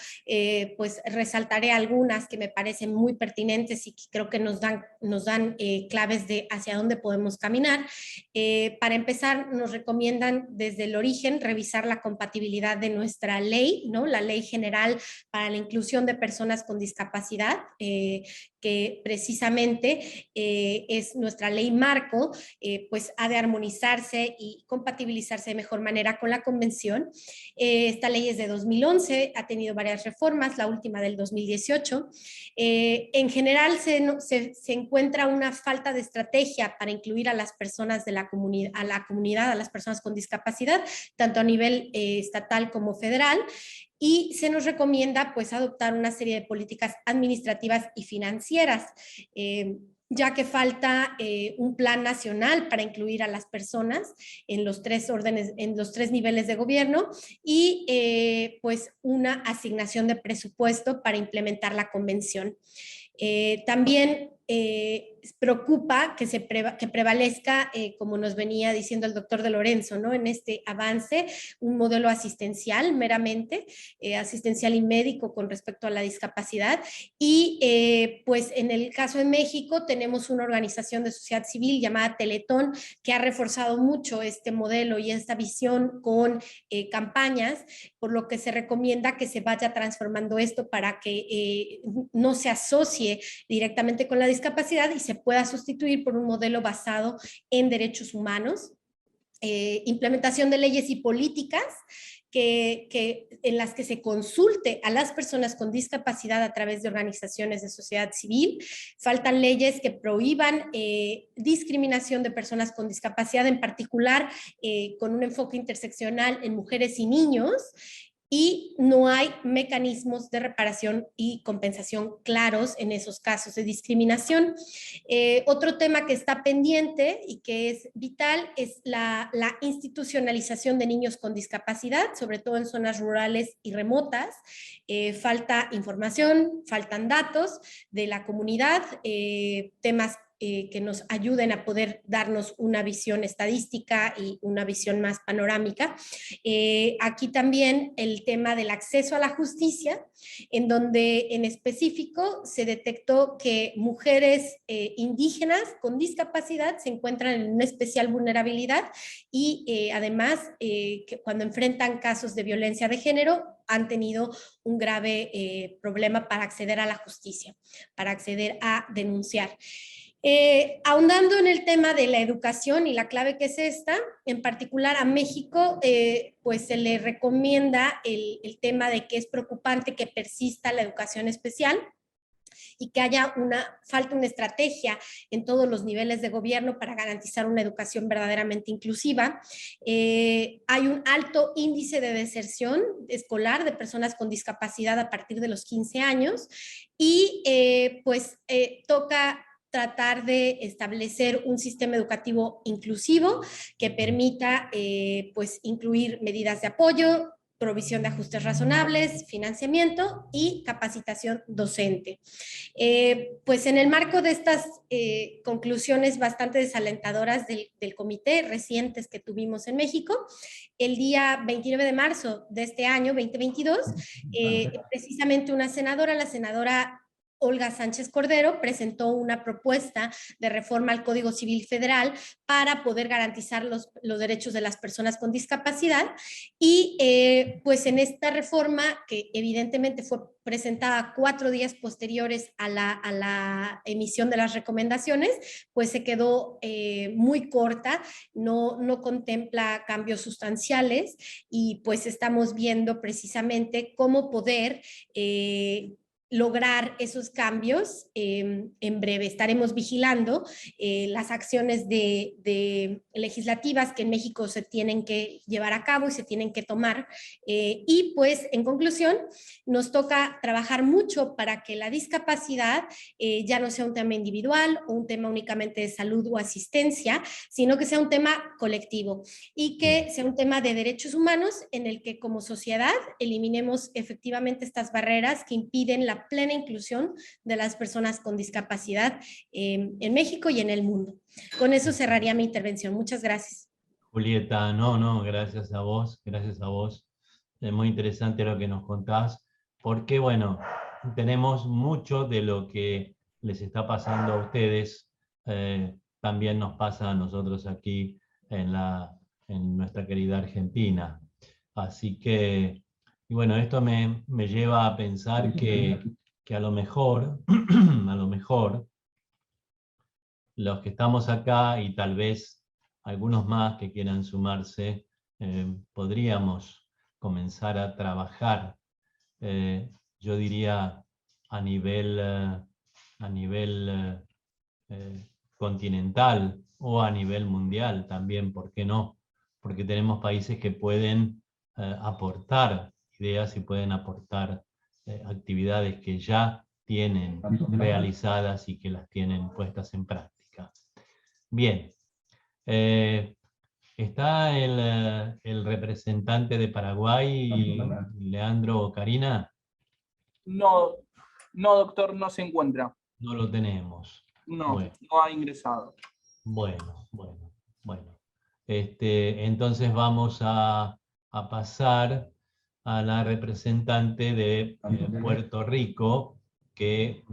pues resaltaré algunas que me parecen muy pertinentes y que creo que nos dan claves de hacia dónde podemos caminar. Para empezar, nos recomiendan desde el origen revisar la compatibilidad de nuestra ley, ¿no? La Ley General para la Inclusión de Personas con Discapacidad, que precisamente es nuestra ley marco, pues ha de armonizarse y compatibilizarse de mejor manera con la convención. Esta ley es de 2011, ha tenido varias reformas, la última del 2018. En general se encuentra una falta de estrategia para incluir a las personas de la comunidad, a las personas con discapacidad, tanto a nivel estatal como federal. Y se nos recomienda pues adoptar una serie de políticas administrativas y financieras, ya que falta un plan nacional para incluir a las personas en los tres niveles de gobierno y pues una asignación de presupuesto para implementar la convención. También preocupa que prevalezca, como nos venía diciendo el doctor de Lorenzo, ¿no? En este avance, un modelo asistencial meramente, asistencial y médico con respecto a la discapacidad. Y pues en el caso de México tenemos una organización de sociedad civil llamada Teletón que ha reforzado mucho este modelo y esta visión con campañas, por lo que se recomienda que se vaya transformando esto para que no se asocie directamente con la discapacidad y se pueda sustituir por un modelo basado en derechos humanos. Implementación de leyes y políticas en las que se consulte a las personas con discapacidad a través de organizaciones de sociedad civil. Faltan leyes que prohíban discriminación de personas con discapacidad, en particular con un enfoque interseccional en mujeres y niños. Y no hay mecanismos de reparación y compensación claros en esos casos de discriminación. Otro tema que está pendiente y que es vital es la institucionalización de niños con discapacidad, sobre todo en zonas rurales y remotas. Falta información, faltan datos de la comunidad, temas que nos ayuden a poder darnos una visión estadística y una visión más panorámica. Aquí también el tema del acceso a la justicia, en donde en específico se detectó que mujeres indígenas con discapacidad se encuentran en una especial vulnerabilidad y además que cuando enfrentan casos de violencia de género han tenido un grave problema para acceder a la justicia, para acceder a denunciar. Ahondando en el tema de la educación y la clave que es esta, en particular a México, pues se le recomienda el tema de que es preocupante que persista la educación especial y que haya falta una estrategia en todos los niveles de gobierno para garantizar una educación verdaderamente inclusiva. Hay un alto índice de deserción escolar de personas con discapacidad a partir de los 15 años y toca tratar de establecer un sistema educativo inclusivo que permita pues incluir medidas de apoyo, provisión de ajustes razonables, financiamiento y capacitación docente. Pues en el marco de estas conclusiones bastante desalentadoras del comité recientes que tuvimos en México, el día 29 de marzo de este año, 2022, precisamente una senadora, la senadora Olga Sánchez Cordero, presentó una propuesta de reforma al Código Civil Federal para poder garantizar los derechos de las personas con discapacidad y pues en esta reforma, que evidentemente fue presentada 4 días posteriores a la emisión de las recomendaciones, pues se quedó muy corta, no contempla cambios sustanciales y pues estamos viendo precisamente cómo poder lograr esos cambios en breve. Estaremos vigilando las acciones legislativas que en México se tienen que llevar a cabo y se tienen que tomar. Y pues, en conclusión, nos toca trabajar mucho para que la discapacidad ya no sea un tema individual o un tema únicamente de salud o asistencia, sino que sea un tema colectivo y que sea un tema de derechos humanos en el que como sociedad eliminemos efectivamente estas barreras que impiden la plena inclusión de las personas con discapacidad en México y en el mundo. Con eso cerraría mi intervención. Muchas gracias. Julieta, no, gracias a vos, gracias a vos. Es muy interesante lo que nos contás, porque bueno, tenemos mucho de lo que les está pasando a ustedes, también nos pasa a nosotros aquí en nuestra querida Argentina. Así que, y bueno, esto me lleva a pensar que a lo mejor, a lo mejor, los que estamos acá y tal vez algunos más que quieran sumarse, podríamos comenzar a trabajar, yo diría a nivel continental o a nivel mundial también, ¿por qué no? Porque tenemos países que pueden aportar ideas y pueden aportar actividades que ya tienen realizadas y que las tienen puestas en práctica. Bien, está el representante de Paraguay, Leandro o Karina. No, no, doctor, no se encuentra. No lo tenemos. No, Bueno. no ha ingresado. Bueno. Entonces vamos a pasar a la representante de Puerto Rico, que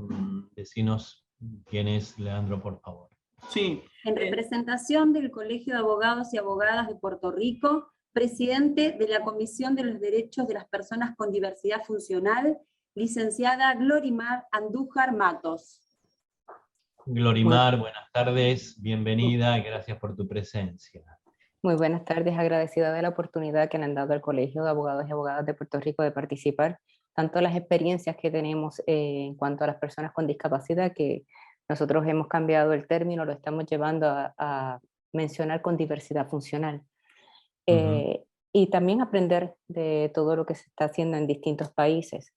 decinos quién es, Leandro, por favor. Sí. En representación del Colegio de Abogados y Abogadas de Puerto Rico, presidente de la Comisión de los Derechos de las Personas con Diversidad Funcional, licenciada Glorimar Andújar Matos. Glorimar, buenas tardes, bienvenida y gracias por tu presencia. Muy buenas tardes, agradecida de la oportunidad que le han dado al Colegio de Abogados y Abogadas de Puerto Rico de participar, tanto las experiencias que tenemos en cuanto a las personas con discapacidad, que nosotros hemos cambiado el término, lo estamos llevando a mencionar con diversidad funcional. Y también aprender de todo lo que se está haciendo en distintos países.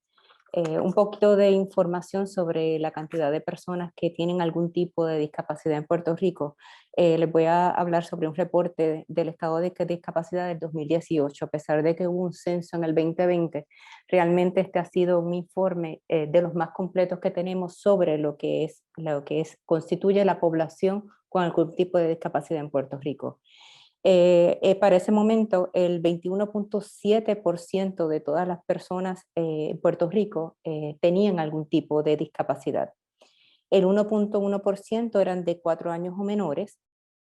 Un poquito de información sobre la cantidad de personas que tienen algún tipo de discapacidad en Puerto Rico. Les voy a hablar sobre un reporte del estado de discapacidad del 2018. A pesar de que hubo un censo en el 2020, realmente este ha sido un informe de los más completos que tenemos sobre lo que constituye la población con algún tipo de discapacidad en Puerto Rico. Para ese momento, el 21.7% de todas las personas en Puerto Rico tenían algún tipo de discapacidad. El 1.1% eran de 4 años o menores,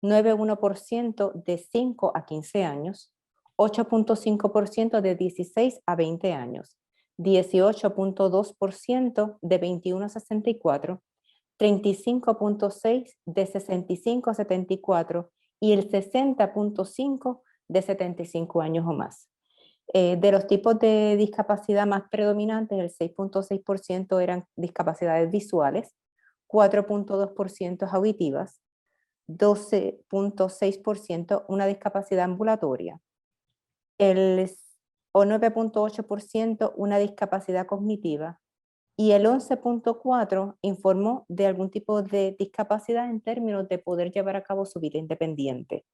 9.1% de 5 a 15 años, 8.5% de 16 a 20 años, 18.2% de 21 a 64, 35.6% de 65 a 74 y el 60.5% de 75 años o más. De los tipos de discapacidad más predominantes, el 6.6% eran discapacidades visuales, 4.2% auditivas, 12.6% una discapacidad ambulatoria, el 9.8% una discapacidad cognitiva, y el 11.4% informó de algún tipo de discapacidad en términos de poder llevar a cabo su vida independiente.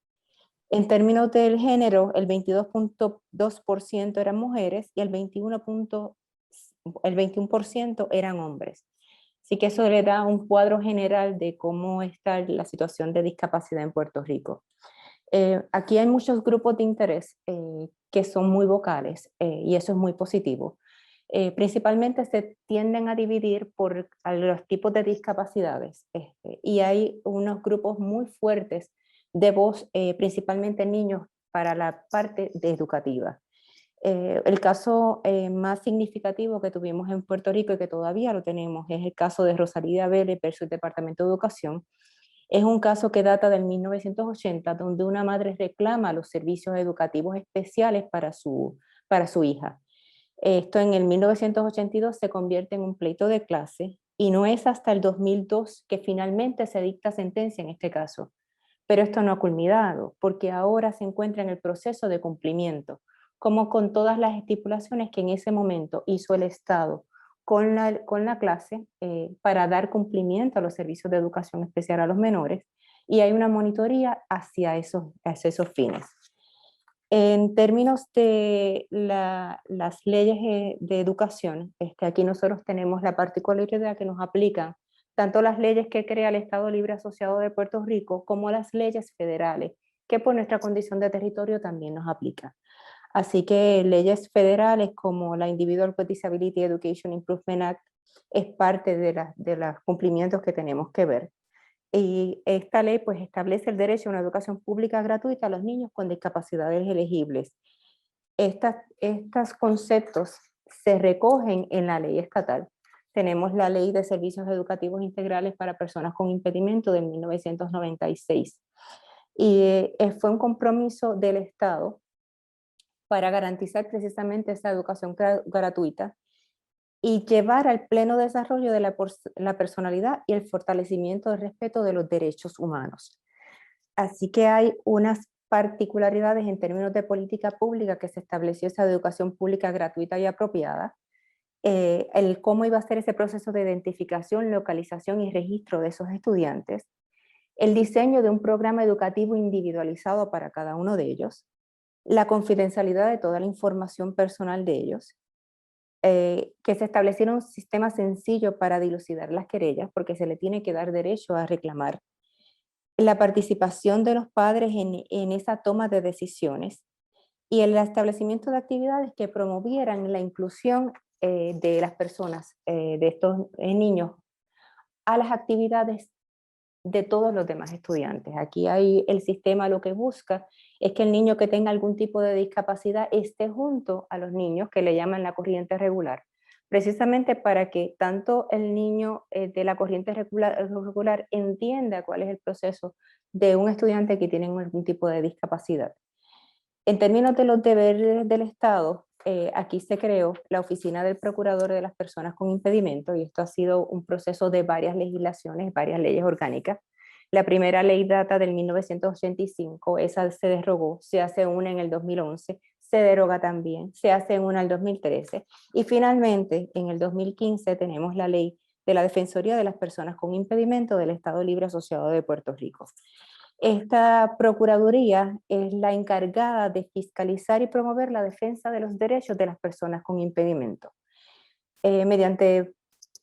En términos del género, el 22.2% eran mujeres y el 21% eran hombres. Así que eso le da un cuadro general de cómo está la situación de discapacidad en Puerto Rico. Aquí hay muchos grupos de interés que son muy vocales y eso es muy positivo. Principalmente se tienden a dividir por los tipos de discapacidades y hay unos grupos muy fuertes de voz, principalmente niños, para la parte educativa. El caso más significativo que tuvimos en Puerto Rico y que todavía lo tenemos es el caso de Rosalía Vélez versus el Departamento de Educación. Es un caso que data del 1980, donde una madre reclama los servicios educativos especiales para su hija. Esto en el 1982 se convierte en un pleito de clase y no es hasta el 2002 que finalmente se dicta sentencia en este caso. Pero esto no ha culminado porque ahora se encuentra en el proceso de cumplimiento, como con todas las estipulaciones que en ese momento hizo el Estado con la clase para dar cumplimiento a los servicios de educación especial a los menores, y hay una monitoría hacia esos fines. En términos de las leyes de educación, aquí nosotros tenemos la particularidad que nos aplican tanto las leyes que crea el Estado Libre Asociado de Puerto Rico como las leyes federales que por nuestra condición de territorio también nos aplica. Así que leyes federales como la Individual with Disability Education Improvement Act es parte de los cumplimientos que tenemos que ver. Y esta ley pues establece el derecho a una educación pública gratuita a los niños con discapacidades elegibles. Estos conceptos se recogen en la ley estatal. Tenemos la Ley de Servicios Educativos Integrales para Personas con Impedimento de 1996. Y fue un compromiso del Estado para garantizar precisamente esa educación gratuita y llevar al pleno desarrollo de la personalidad y el fortalecimiento del respeto de los derechos humanos. Así que hay unas particularidades en términos de política pública que se estableció esa educación pública gratuita y apropiada, el cómo iba a ser ese proceso de identificación, localización y registro de esos estudiantes, el diseño de un programa educativo individualizado para cada uno de ellos, la confidencialidad de toda la información personal de ellos, que se estableciera un sistema sencillo para dilucidar las querellas, porque se le tiene que dar derecho a reclamar, la participación de los padres en esa toma de decisiones y el establecimiento de actividades que promovieran la inclusión de las personas, de estos niños, a las actividades de todos los demás estudiantes. Aquí el sistema lo que busca es que el niño que tenga algún tipo de discapacidad esté junto a los niños que le llaman la corriente regular, precisamente para que tanto el niño de la corriente regular entienda cuál es el proceso de un estudiante que tiene algún tipo de discapacidad. En términos de los deberes del Estado, aquí se creó la Oficina del Procurador de las Personas con Impedimento, y esto ha sido un proceso de varias legislaciones, varias leyes orgánicas. La primera ley data del 1985, esa se derogó, se hace una en el 2011, se deroga también, se hace una en el 2013, y finalmente en el 2015 tenemos la ley de la Defensoría de las Personas con Impedimento del Estado Libre Asociado de Puerto Rico. Esta Procuraduría es la encargada de fiscalizar y promover la defensa de los derechos de las personas con impedimento. Mediante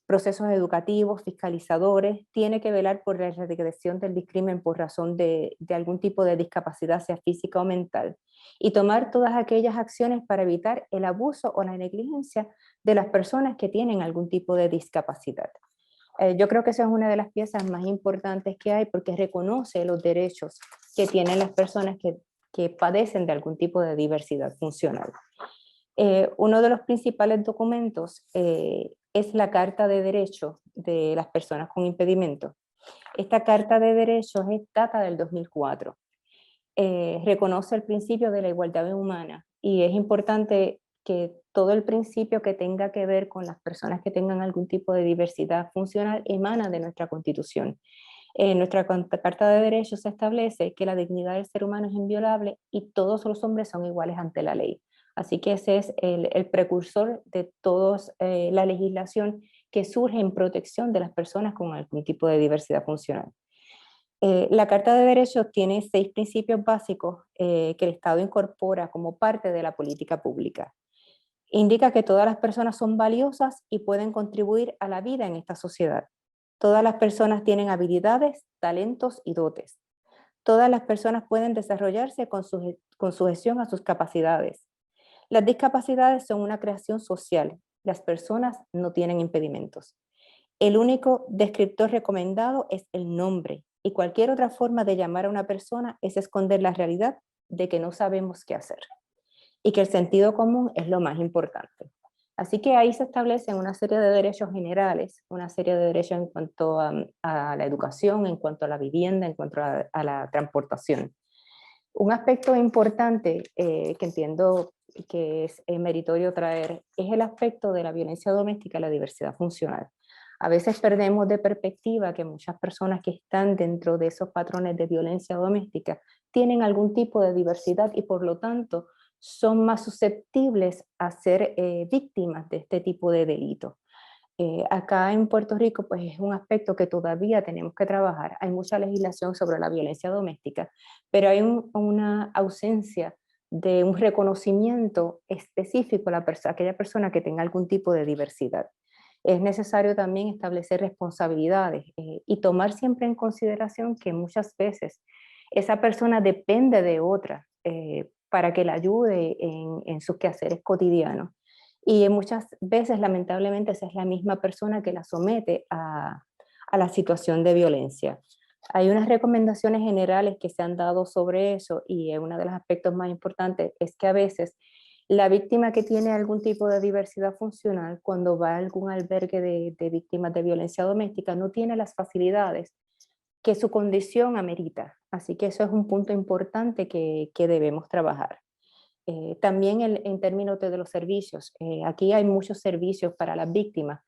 procesos educativos, fiscalizadores, tiene que velar por la erradicación del discrimen por razón de algún tipo de discapacidad, sea física o mental, y tomar todas aquellas acciones para evitar el abuso o la negligencia de las personas que tienen algún tipo de discapacidad. Yo creo que esa es una de las piezas más importantes que hay, porque reconoce los derechos que tienen las personas que padecen de algún tipo de diversidad funcional. Uno de los principales documentos es la Carta de Derechos de las Personas con Impedimento. Esta Carta de Derechos data del 2004. Reconoce el principio de la igualdad humana, y es importante que todo el principio que tenga que ver con las personas que tengan algún tipo de diversidad funcional emana de nuestra Constitución. En nuestra Carta de Derechos se establece que la dignidad del ser humano es inviolable y todos los hombres son iguales ante la ley. Así que ese es el precursor de toda la legislación que surge en protección de las personas con algún tipo de diversidad funcional. La Carta de Derechos tiene 6 principios básicos que el Estado incorpora como parte de la política pública. Indica que todas las personas son valiosas y pueden contribuir a la vida en esta sociedad. Todas las personas tienen habilidades, talentos y dotes. Todas las personas pueden desarrollarse con sujeción a sus capacidades. Las discapacidades son una creación social. Las personas no tienen impedimentos. El único descriptor recomendado es el nombre, y cualquier otra forma de llamar a una persona es esconder la realidad de que no sabemos qué hacer, y que el sentido común es lo más importante. Así que ahí se establecen una serie de derechos generales, una serie de derechos en cuanto a la educación, en cuanto a la vivienda, en cuanto a la transportación. Un aspecto importante que entiendo que es meritorio traer es el aspecto de la violencia doméstica y la diversidad funcional. A veces perdemos de perspectiva que muchas personas que están dentro de esos patrones de violencia doméstica tienen algún tipo de diversidad y por lo tanto son más susceptibles a ser víctimas de este tipo de delito. Acá en Puerto Rico pues es un aspecto que todavía tenemos que trabajar. Hay mucha legislación sobre la violencia doméstica, pero hay una ausencia de un reconocimiento específico a aquella persona que tenga algún tipo de diversidad. Es necesario también establecer responsabilidades y tomar siempre en consideración que muchas veces esa persona depende de otra para que la ayude en sus quehaceres cotidianos. Y muchas veces, lamentablemente, esa es la misma persona que la somete a la situación de violencia. Hay unas recomendaciones generales que se han dado sobre eso, y uno de los aspectos más importantes es que a veces la víctima que tiene algún tipo de diversidad funcional, cuando va a algún albergue de víctimas de violencia doméstica, no tiene las facilidades que su condición amerita. Así que eso es un punto importante que debemos trabajar. También en términos de los servicios, aquí hay muchos servicios para las víctimas,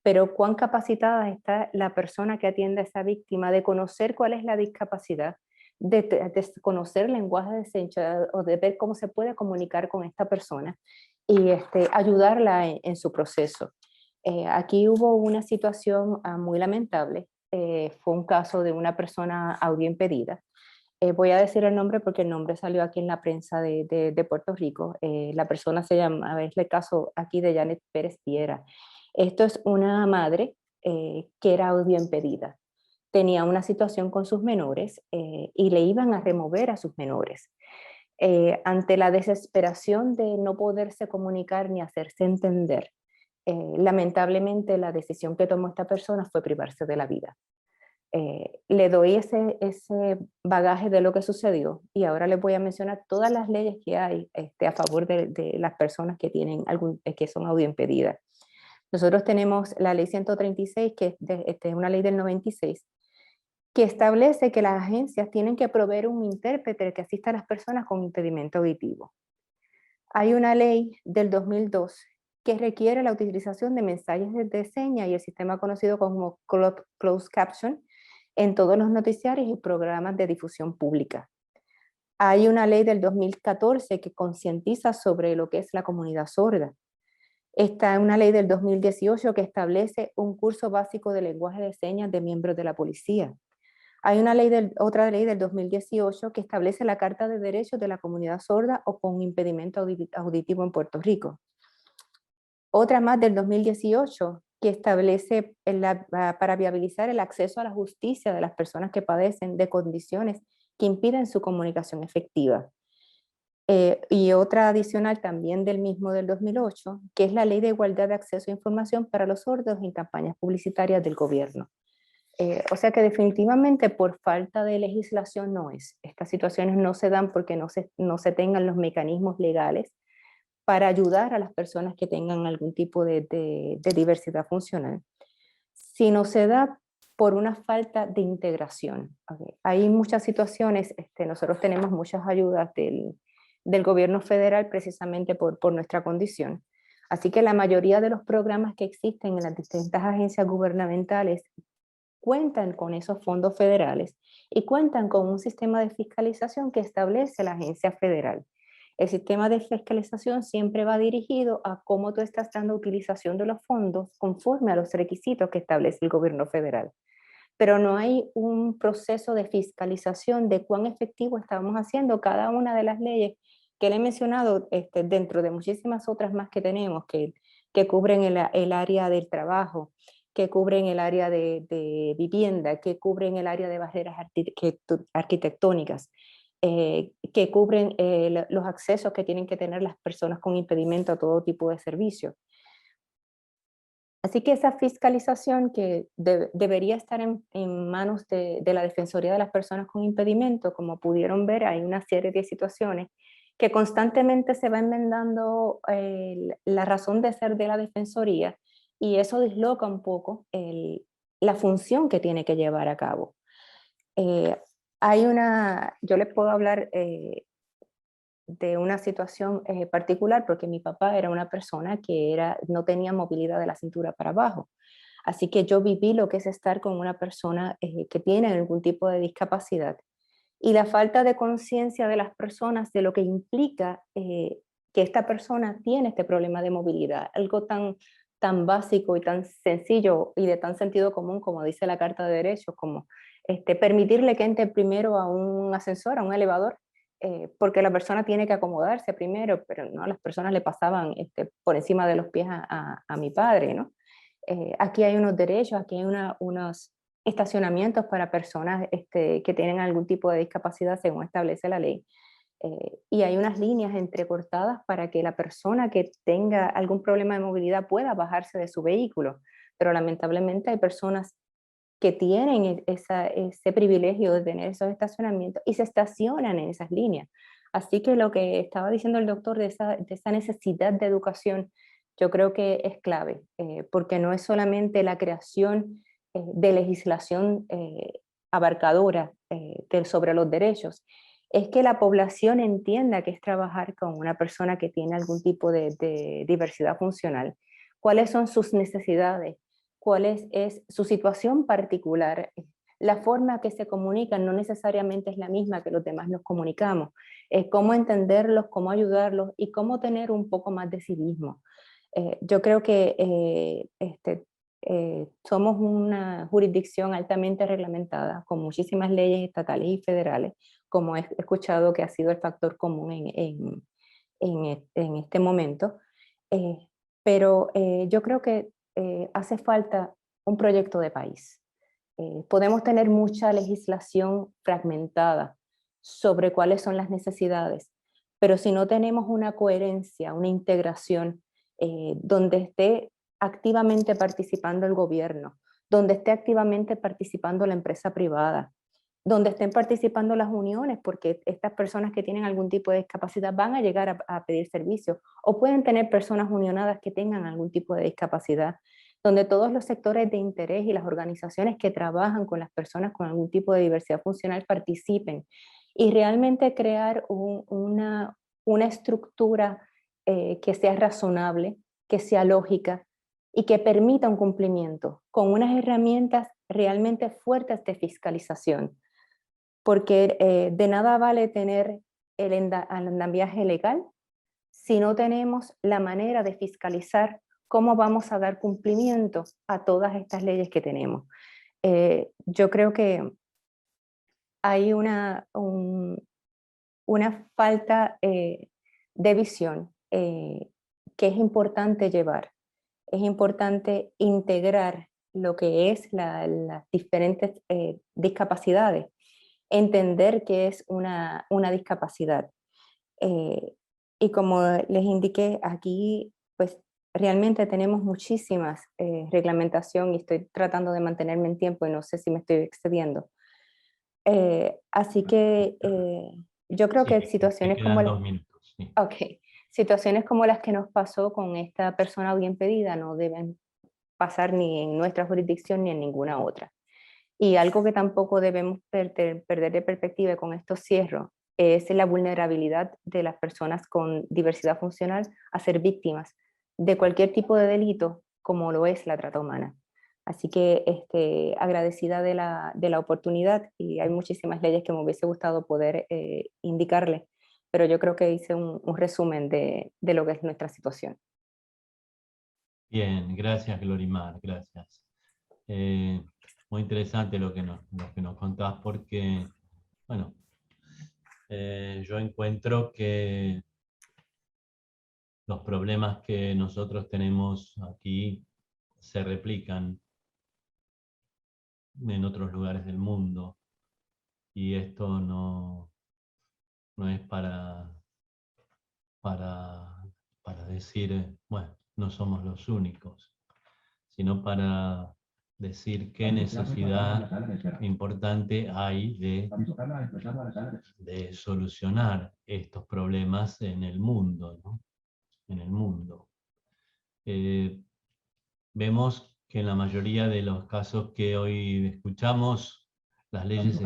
pero cuán capacitada está la persona que atiende a esa víctima de conocer cuál es la discapacidad, de conocer lenguaje de señas o de ver cómo se puede comunicar con esta persona y ayudarla en su proceso. Aquí hubo una situación muy lamentable. Fue un caso de una persona audioimpedida. Voy a decir el nombre porque el nombre salió aquí en la prensa de Puerto Rico. La persona se llama, es el caso aquí de Janet Pérez Piera. Esto es una madre que era audioimpedida. Tenía una situación con sus menores y le iban a remover a sus menores. Ante la desesperación de no poderse comunicar ni hacerse entender, lamentablemente la decisión que tomó esta persona fue privarse de la vida. Le doy ese bagaje de lo que sucedió y ahora les voy a mencionar todas las leyes que hay a favor de las personas que que son audioimpedidas. Nosotros tenemos la ley 136, que es una ley del 96, que establece que las agencias tienen que proveer un intérprete que asista a las personas con impedimento auditivo. Hay una ley del 2002 que requiere la utilización de mensajes de señas y el sistema conocido como closed caption en todos los noticiarios y programas de difusión pública. Hay una ley del 2014 que concientiza sobre lo que es la comunidad sorda. Está una ley del 2018 que establece un curso básico de lenguaje de señas de miembros de la policía. Hay otra ley del 2018 que establece la Carta de Derechos de la Comunidad Sorda o con impedimento auditivo en Puerto Rico. Otra más del 2018 que establece para viabilizar el acceso a la justicia de las personas que padecen de condiciones que impiden su comunicación efectiva. Y otra adicional también del 2008, que es la Ley de Igualdad de Acceso a Información para los Sordos en campañas publicitarias del gobierno. O sea que definitivamente por falta de legislación no es. Estas situaciones no se dan porque no se tengan los mecanismos legales para ayudar a las personas que tengan algún tipo de diversidad funcional, sino se da por una falta de integración. Okay. Hay muchas situaciones, nosotros tenemos muchas ayudas del gobierno federal precisamente por nuestra condición. Así que la mayoría de los programas que existen en las distintas agencias gubernamentales cuentan con esos fondos federales y cuentan con un sistema de fiscalización que establece la agencia federal. El sistema de fiscalización siempre va dirigido a cómo tú estás dando utilización de los fondos conforme a los requisitos que establece el gobierno federal. Pero no hay un proceso de fiscalización de cuán efectivo estamos haciendo cada una de las leyes que le he mencionado dentro de muchísimas otras más que tenemos que cubren el área del trabajo, que cubren el área de vivienda, que cubren el área de barreras arquitectónicas, que cubren los accesos que tienen que tener las personas con impedimento a todo tipo de servicios. Así que esa fiscalización que debería estar en manos de la Defensoría de las Personas con Impedimento, como pudieron ver, hay una serie de situaciones que constantemente se va enmendando la razón de ser de la Defensoría y eso disloca un poco la función que tiene que llevar a cabo. Yo les puedo hablar de una situación particular porque mi papá era una persona que no tenía movilidad de la cintura para abajo. Así que yo viví lo que es estar con una persona que tiene algún tipo de discapacidad y la falta de conciencia de las personas de lo que implica que esta persona tiene este problema de movilidad, algo tan básico y tan sencillo y de tan sentido común como dice la Carta de Derechos, como permitirle que entre primero a un ascensor, a un elevador, porque la persona tiene que acomodarse primero, pero no, las personas le pasaban por encima de los pies a mi padre, ¿no? Aquí hay unos derechos, aquí hay unos estacionamientos para personas que tienen algún tipo de discapacidad según establece la ley. Y hay unas líneas entrecortadas para que la persona que tenga algún problema de movilidad pueda bajarse de su vehículo, pero lamentablemente hay personas que tienen ese privilegio de tener esos estacionamientos y se estacionan en esas líneas. Así que lo que estaba diciendo el doctor de esa necesidad de educación, yo creo que es clave, porque no es solamente la creación de legislación abarcadora sobre los derechos, es que la población entienda que es trabajar con una persona que tiene algún tipo de diversidad funcional, cuáles son sus necesidades, cuál es su situación particular. La forma que se comunican no necesariamente es la misma que los demás nos comunicamos. Cómo entenderlos, cómo ayudarlos y cómo tener un poco más de civismo. Yo creo que somos una jurisdicción altamente reglamentada, con muchísimas leyes estatales y federales, como he escuchado que ha sido el factor común en este momento. Pero yo creo que hace falta un proyecto de país. Podemos tener mucha legislación fragmentada sobre cuáles son las necesidades, pero si no tenemos una coherencia, una integración, donde esté activamente participando el gobierno, donde esté activamente participando la empresa privada, donde estén participando las uniones, porque estas personas que tienen algún tipo de discapacidad van a llegar a pedir servicios, o pueden tener personas unionadas que tengan algún tipo de discapacidad, donde todos los sectores de interés y las organizaciones que trabajan con las personas con algún tipo de diversidad funcional participen, y realmente crear una estructura que sea razonable, que sea lógica y que permita un cumplimiento con unas herramientas realmente fuertes de fiscalización. Porque de nada vale tener el andamiaje legal si no tenemos la manera de fiscalizar cómo vamos a dar cumplimiento a todas estas leyes que tenemos. Yo creo que hay una falta de visión que es importante llevar. Es importante integrar lo que es las diferentes discapacidades, entender que es una discapacidad. Y como les indiqué, aquí pues realmente tenemos muchísimas reglamentación y estoy tratando de mantenerme en tiempo y no sé si me estoy excediendo. Así que yo creo que situaciones como... 2 minutos, sí. Okay. Situaciones como las que nos pasó con esta persona bien pedida no deben pasar ni en nuestra jurisdicción ni en ninguna otra. Y algo que tampoco debemos perder de perspectiva, y con esto cierro, es la vulnerabilidad de las personas con diversidad funcional a ser víctimas de cualquier tipo de delito, como lo es la trata humana. Así que agradecida de la oportunidad, y hay muchísimas leyes que me hubiese gustado poder indicarles, pero yo creo que hice un resumen de lo que es nuestra situación. Bien, gracias Glorimar, gracias. Muy interesante lo que nos contás, porque, bueno, yo encuentro que los problemas que nosotros tenemos aquí se replican en otros lugares del mundo, y esto no es para decir, bueno, no somos los únicos, sino para decir qué necesidad importante hay de solucionar estos problemas en el mundo, ¿no? En el mundo. Vemos que en la mayoría de los casos que hoy escuchamos, las leyes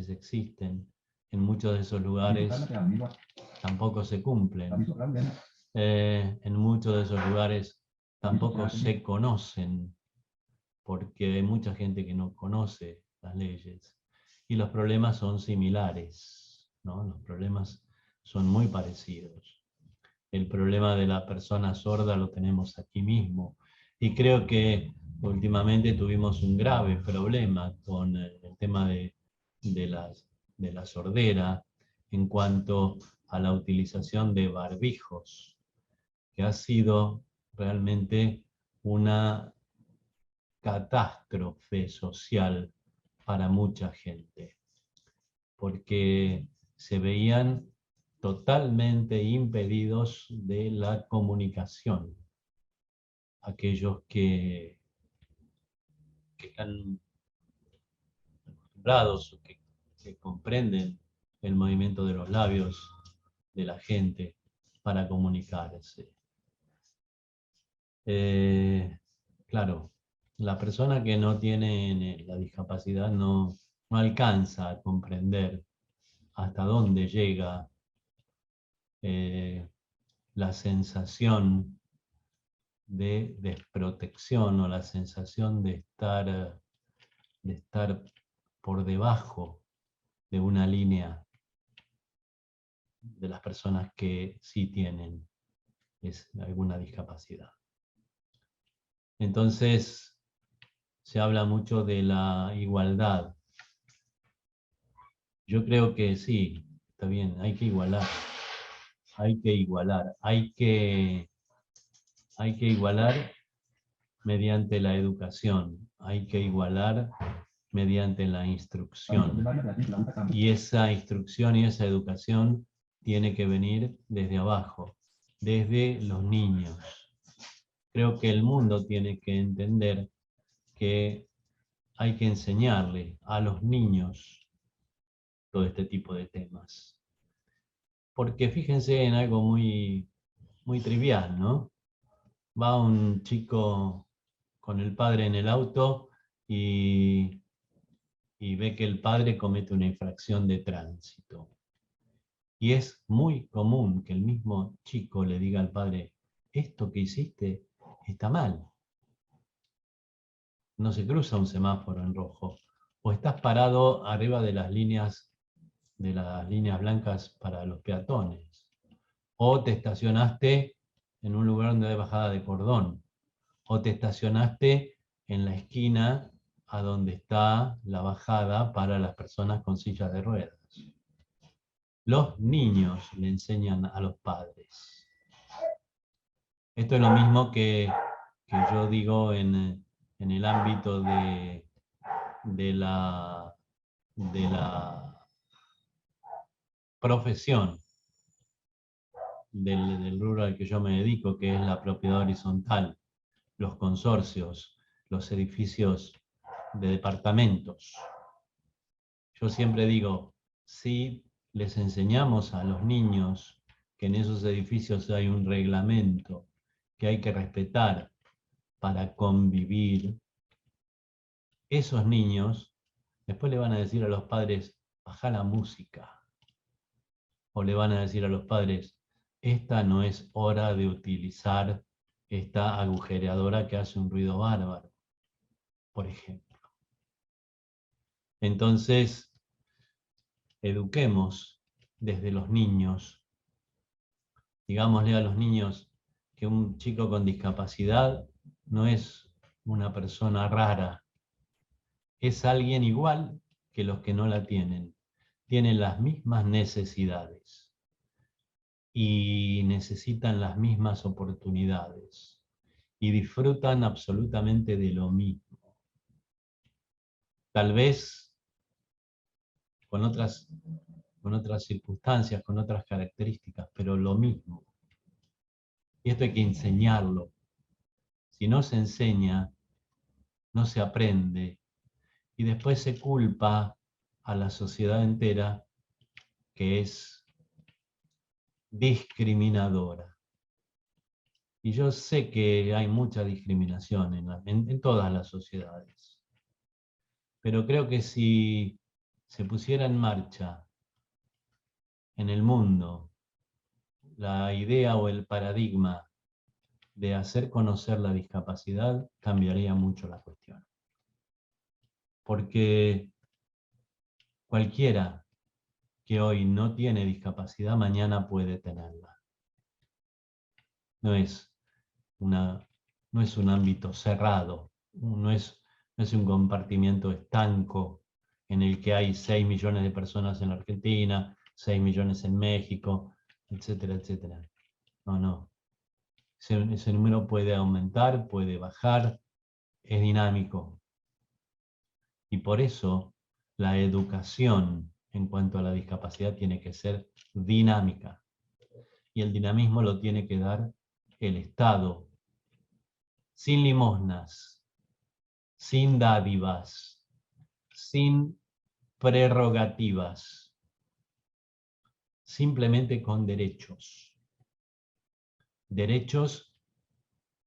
existen, en muchos de esos lugares tampoco se cumplen, en muchos de esos lugares tampoco se conocen, porque hay mucha gente que no conoce las leyes, y los problemas son similares, ¿no? Los problemas son muy parecidos. El problema de la persona sorda lo tenemos aquí mismo, y creo que últimamente tuvimos un grave problema con el tema de la sordera en cuanto a la utilización de barbijos, que ha sido realmente una catástrofe social para mucha gente, porque se veían totalmente impedidos de la comunicación. Aquellos que están acostumbrados o que comprenden el movimiento de los labios de la gente para comunicarse. Claro, la persona que no tiene la discapacidad no alcanza a comprender hasta dónde llega la sensación de desprotección o la sensación de estar por debajo de una línea de las personas que sí tienen alguna discapacidad. Entonces, se habla mucho de la igualdad. Yo creo que sí, está bien, hay que igualar. Hay que igualar. Hay que igualar mediante la educación. Hay que igualar mediante la instrucción. Y esa instrucción y esa educación tiene que venir desde abajo, desde los niños. Creo que el mundo tiene que entender que hay que enseñarle a los niños todo este tipo de temas. Porque fíjense en algo muy, muy trivial, ¿no? Va un chico con el padre en el auto y ve que el padre comete una infracción de tránsito. Y es muy común que el mismo chico le diga al padre, esto que hiciste está mal. No se cruza un semáforo en rojo. O estás parado arriba de las líneas blancas para los peatones. O te estacionaste en un lugar donde hay bajada de cordón. O te estacionaste en la esquina a donde está la bajada para las personas con sillas de ruedas. Los niños le enseñan a los padres. Esto es lo mismo que yo digo en el ámbito de la profesión del rubro al que yo me dedico, que es la propiedad horizontal, los consorcios, los edificios de departamentos. Yo siempre digo, si les enseñamos a los niños que en esos edificios hay un reglamento que hay que respetar para convivir, esos niños después le van a decir a los padres, baja la música. O le van a decir a los padres, esta no es hora de utilizar esta agujereadora que hace un ruido bárbaro, por ejemplo. Entonces, eduquemos desde los niños. Digámosle a los niños que un chico con discapacidad no es una persona rara, es alguien igual que los que no la tienen. Tienen las mismas necesidades y necesitan las mismas oportunidades y disfrutan absolutamente de lo mismo. Tal vez con otras circunstancias, con otras características, pero lo mismo. Y esto hay que enseñarlo. Si no se enseña, no se aprende. Y después se culpa a la sociedad entera que es discriminadora. Y yo sé que hay mucha discriminación en todas las sociedades. Pero creo que si se pusiera en marcha en el mundo la idea o el paradigma de hacer conocer la discapacidad, cambiaría mucho la cuestión. Porque cualquiera que hoy no tiene discapacidad, mañana puede tenerla. No es un ámbito cerrado, no es un compartimiento estanco en el que hay 6 millones de personas en la Argentina, 6 millones en México, etcétera, etcétera. No. Ese número puede aumentar, puede bajar, es dinámico. Y por eso la educación en cuanto a la discapacidad tiene que ser dinámica. Y el dinamismo lo tiene que dar el Estado, sin limosnas, sin dádivas, sin prerrogativas, simplemente con derechos. Derechos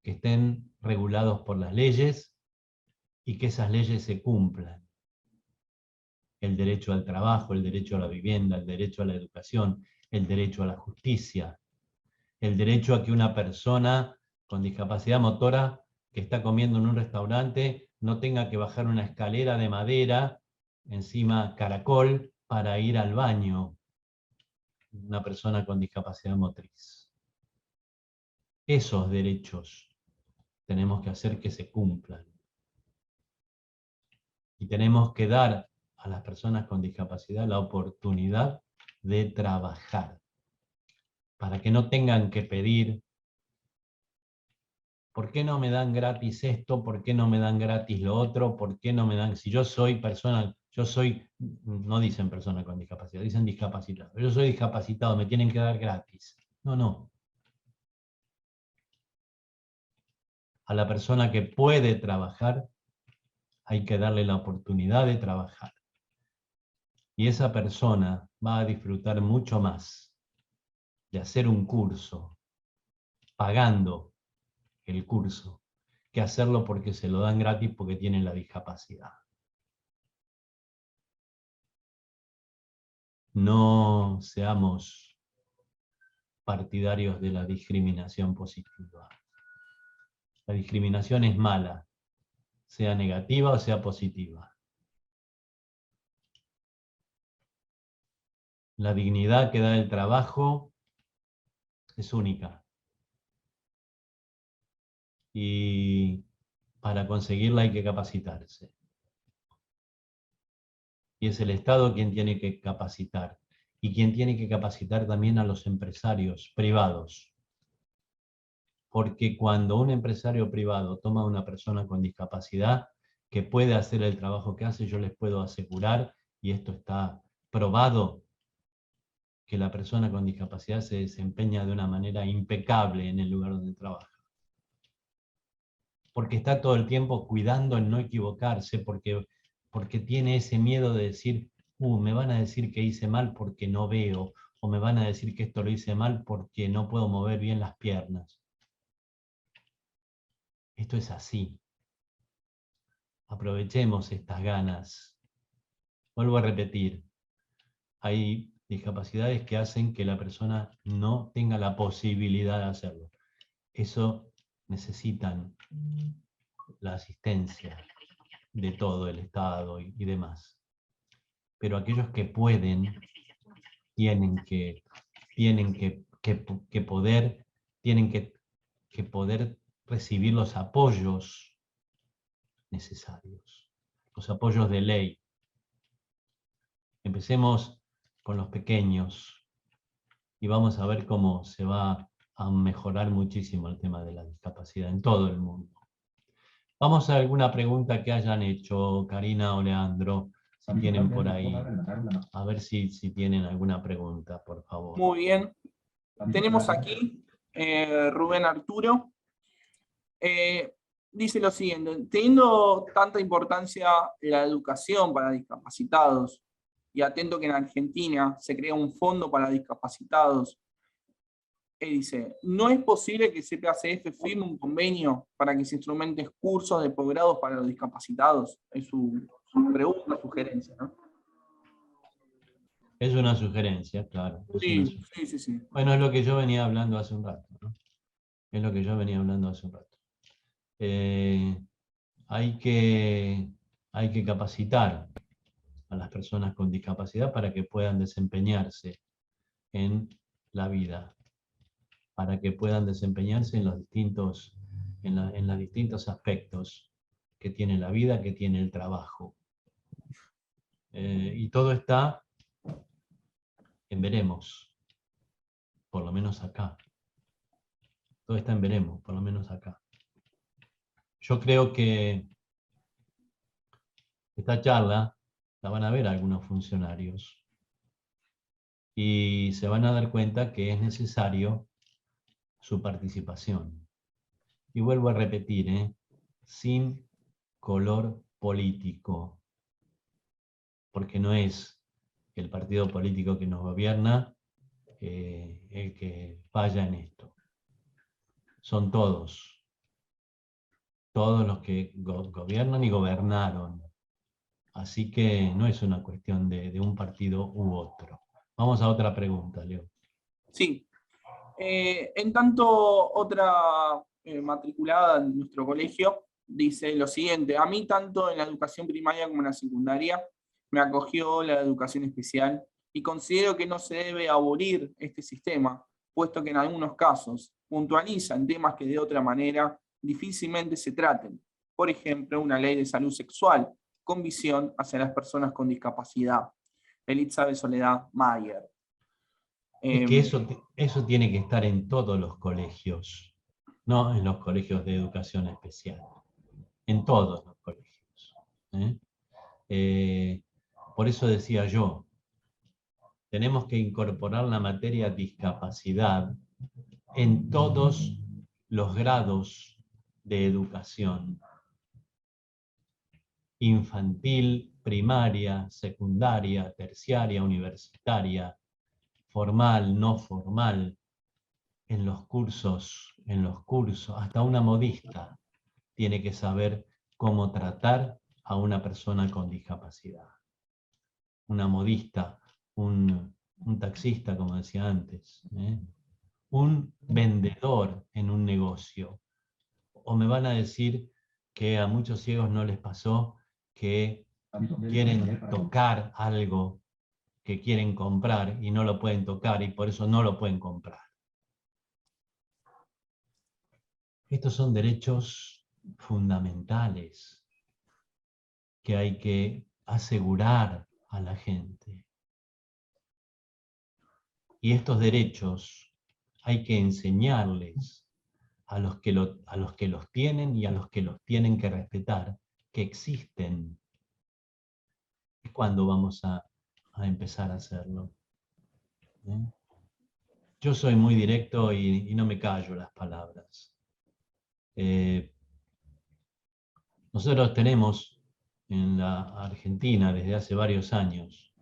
que estén regulados por las leyes y que esas leyes se cumplan. El derecho al trabajo, el derecho a la vivienda, el derecho a la educación, el derecho a la justicia, el derecho a que una persona con discapacidad motora que está comiendo en un restaurante no tenga que bajar una escalera de madera, encima caracol, para ir al baño. Una persona con discapacidad motriz. Esos derechos tenemos que hacer que se cumplan. Y tenemos que dar a las personas con discapacidad la oportunidad de trabajar, para que no tengan que pedir, ¿por qué no me dan gratis esto? ¿Por qué no me dan gratis lo otro? ¿Por qué no me dan? Si yo soy persona, no dicen persona con discapacidad, dicen discapacitado. Yo soy discapacitado, me tienen que dar gratis. No, no. A la persona que puede trabajar, hay que darle la oportunidad de trabajar. Y esa persona va a disfrutar mucho más de hacer un curso, pagando el curso, que hacerlo porque se lo dan gratis porque tienen la discapacidad. No seamos partidarios de la discriminación positiva. La discriminación es mala, sea negativa o sea positiva. La dignidad que da el trabajo es única. Y para conseguirla hay que capacitarse. Y es el Estado quien tiene que capacitar. Y quien tiene que capacitar también a los empresarios privados. Porque cuando un empresario privado toma a una persona con discapacidad que puede hacer el trabajo que hace, yo les puedo asegurar, y esto está probado, que la persona con discapacidad se desempeña de una manera impecable en el lugar donde trabaja. Porque está todo el tiempo cuidando en no equivocarse, porque tiene ese miedo de decir, me van a decir que hice mal porque no veo, o me van a decir que esto lo hice mal porque no puedo mover bien las piernas. Esto es así. Aprovechemos estas ganas. Vuelvo a repetir, hay discapacidades que hacen que la persona no tenga la posibilidad de hacerlo. Eso necesitan la asistencia de todo el Estado y demás. Pero aquellos que pueden, tienen que poder recibir los apoyos necesarios, los apoyos de ley. Empecemos con los pequeños y vamos a ver cómo se va a mejorar muchísimo el tema de la discapacidad en todo el mundo. Vamos a alguna pregunta que hayan hecho Karina o Leandro, si tienen por ahí. A ver si tienen alguna pregunta, por favor. Muy bien. Tenemos aquí Rubén Arturo. Dice lo siguiente: teniendo tanta importancia la educación para discapacitados y atento que en Argentina se crea un fondo para discapacitados, dice, ¿no es posible que CPACF firme un convenio para que se instrumenten cursos de posgrado para los discapacitados? Es su pregunta, sugerencia, ¿no? Es una sugerencia, claro. Sí. Bueno, es lo que yo venía hablando hace un rato, ¿no? Es lo que yo venía hablando hace un rato. Hay que capacitar a las personas con discapacidad para que puedan desempeñarse en la vida, para que puedan desempeñarse en los distintos aspectos que tiene la vida, que tiene el trabajo. Y todo está en veremos, por lo menos acá. Todo está en veremos, por lo menos acá. Yo creo que esta charla la van a ver algunos funcionarios y se van a dar cuenta que es necesario su participación. Y vuelvo a repetir, sin color político, porque no es el partido político que nos gobierna el que falla en esto. Son todos los que gobiernan y gobernaron. Así que no es una cuestión de un partido u otro. Vamos a otra pregunta, Leo. Sí. En tanto, otra matriculada en nuestro colegio dice lo siguiente: a mí tanto en la educación primaria como en la secundaria me acogió la educación especial y considero que no se debe abolir este sistema, puesto que en algunos casos puntualizan temas que de otra manera difícilmente se traten. Por ejemplo, una ley de salud sexual con visión hacia las personas con discapacidad. Elizabeth Soledad Mayer. Es que eso tiene que estar en todos los colegios, no en los colegios de educación especial, en todos los colegios. Por eso decía yo, tenemos que incorporar la materia discapacidad en todos los grados de educación, infantil, primaria, secundaria, terciaria, universitaria, formal, no formal, en los cursos, hasta una modista tiene que saber cómo tratar a una persona con discapacidad. Una modista, un taxista, como decía antes, un vendedor en un negocio. O me van a decir que a muchos ciegos no les pasó que quieren tocar algo que quieren comprar y no lo pueden tocar y por eso no lo pueden comprar. Estos son derechos fundamentales que hay que asegurar a la gente. Y estos derechos hay que enseñarles a los que los tienen y a los que los tienen que respetar, que existen. ¿Y cuándo vamos a empezar a hacerlo? Yo soy muy directo y no me callo las palabras. Nosotros tenemos en la Argentina desde hace varios años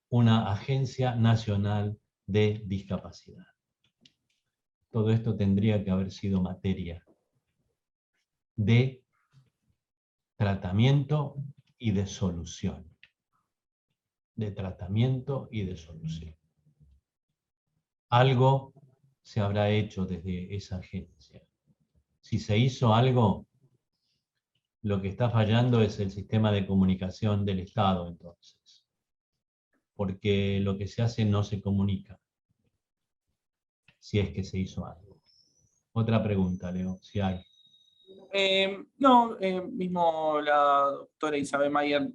una Agencia Nacional de Discapacidad. Todo esto tendría que haber sido materia de tratamiento y de solución. De tratamiento y de solución. Algo se habrá hecho desde esa agencia. Si se hizo algo, lo que está fallando es el sistema de comunicación del Estado, entonces. Porque lo que se hace no se comunica. Si es que se hizo algo. Otra pregunta, Leo, si hay. Mismo la doctora Isabel Mayer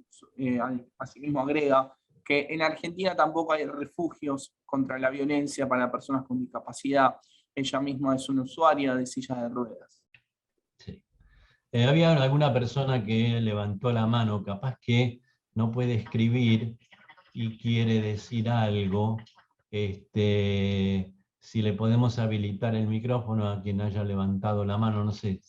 asimismo agrega que en Argentina tampoco hay refugios contra la violencia para personas con discapacidad. Ella misma es una usuaria de silla de ruedas. Sí. Había alguna persona que levantó la mano, capaz que no puede escribir y quiere decir algo. Si le podemos habilitar el micrófono a quien haya levantado la mano, no sé.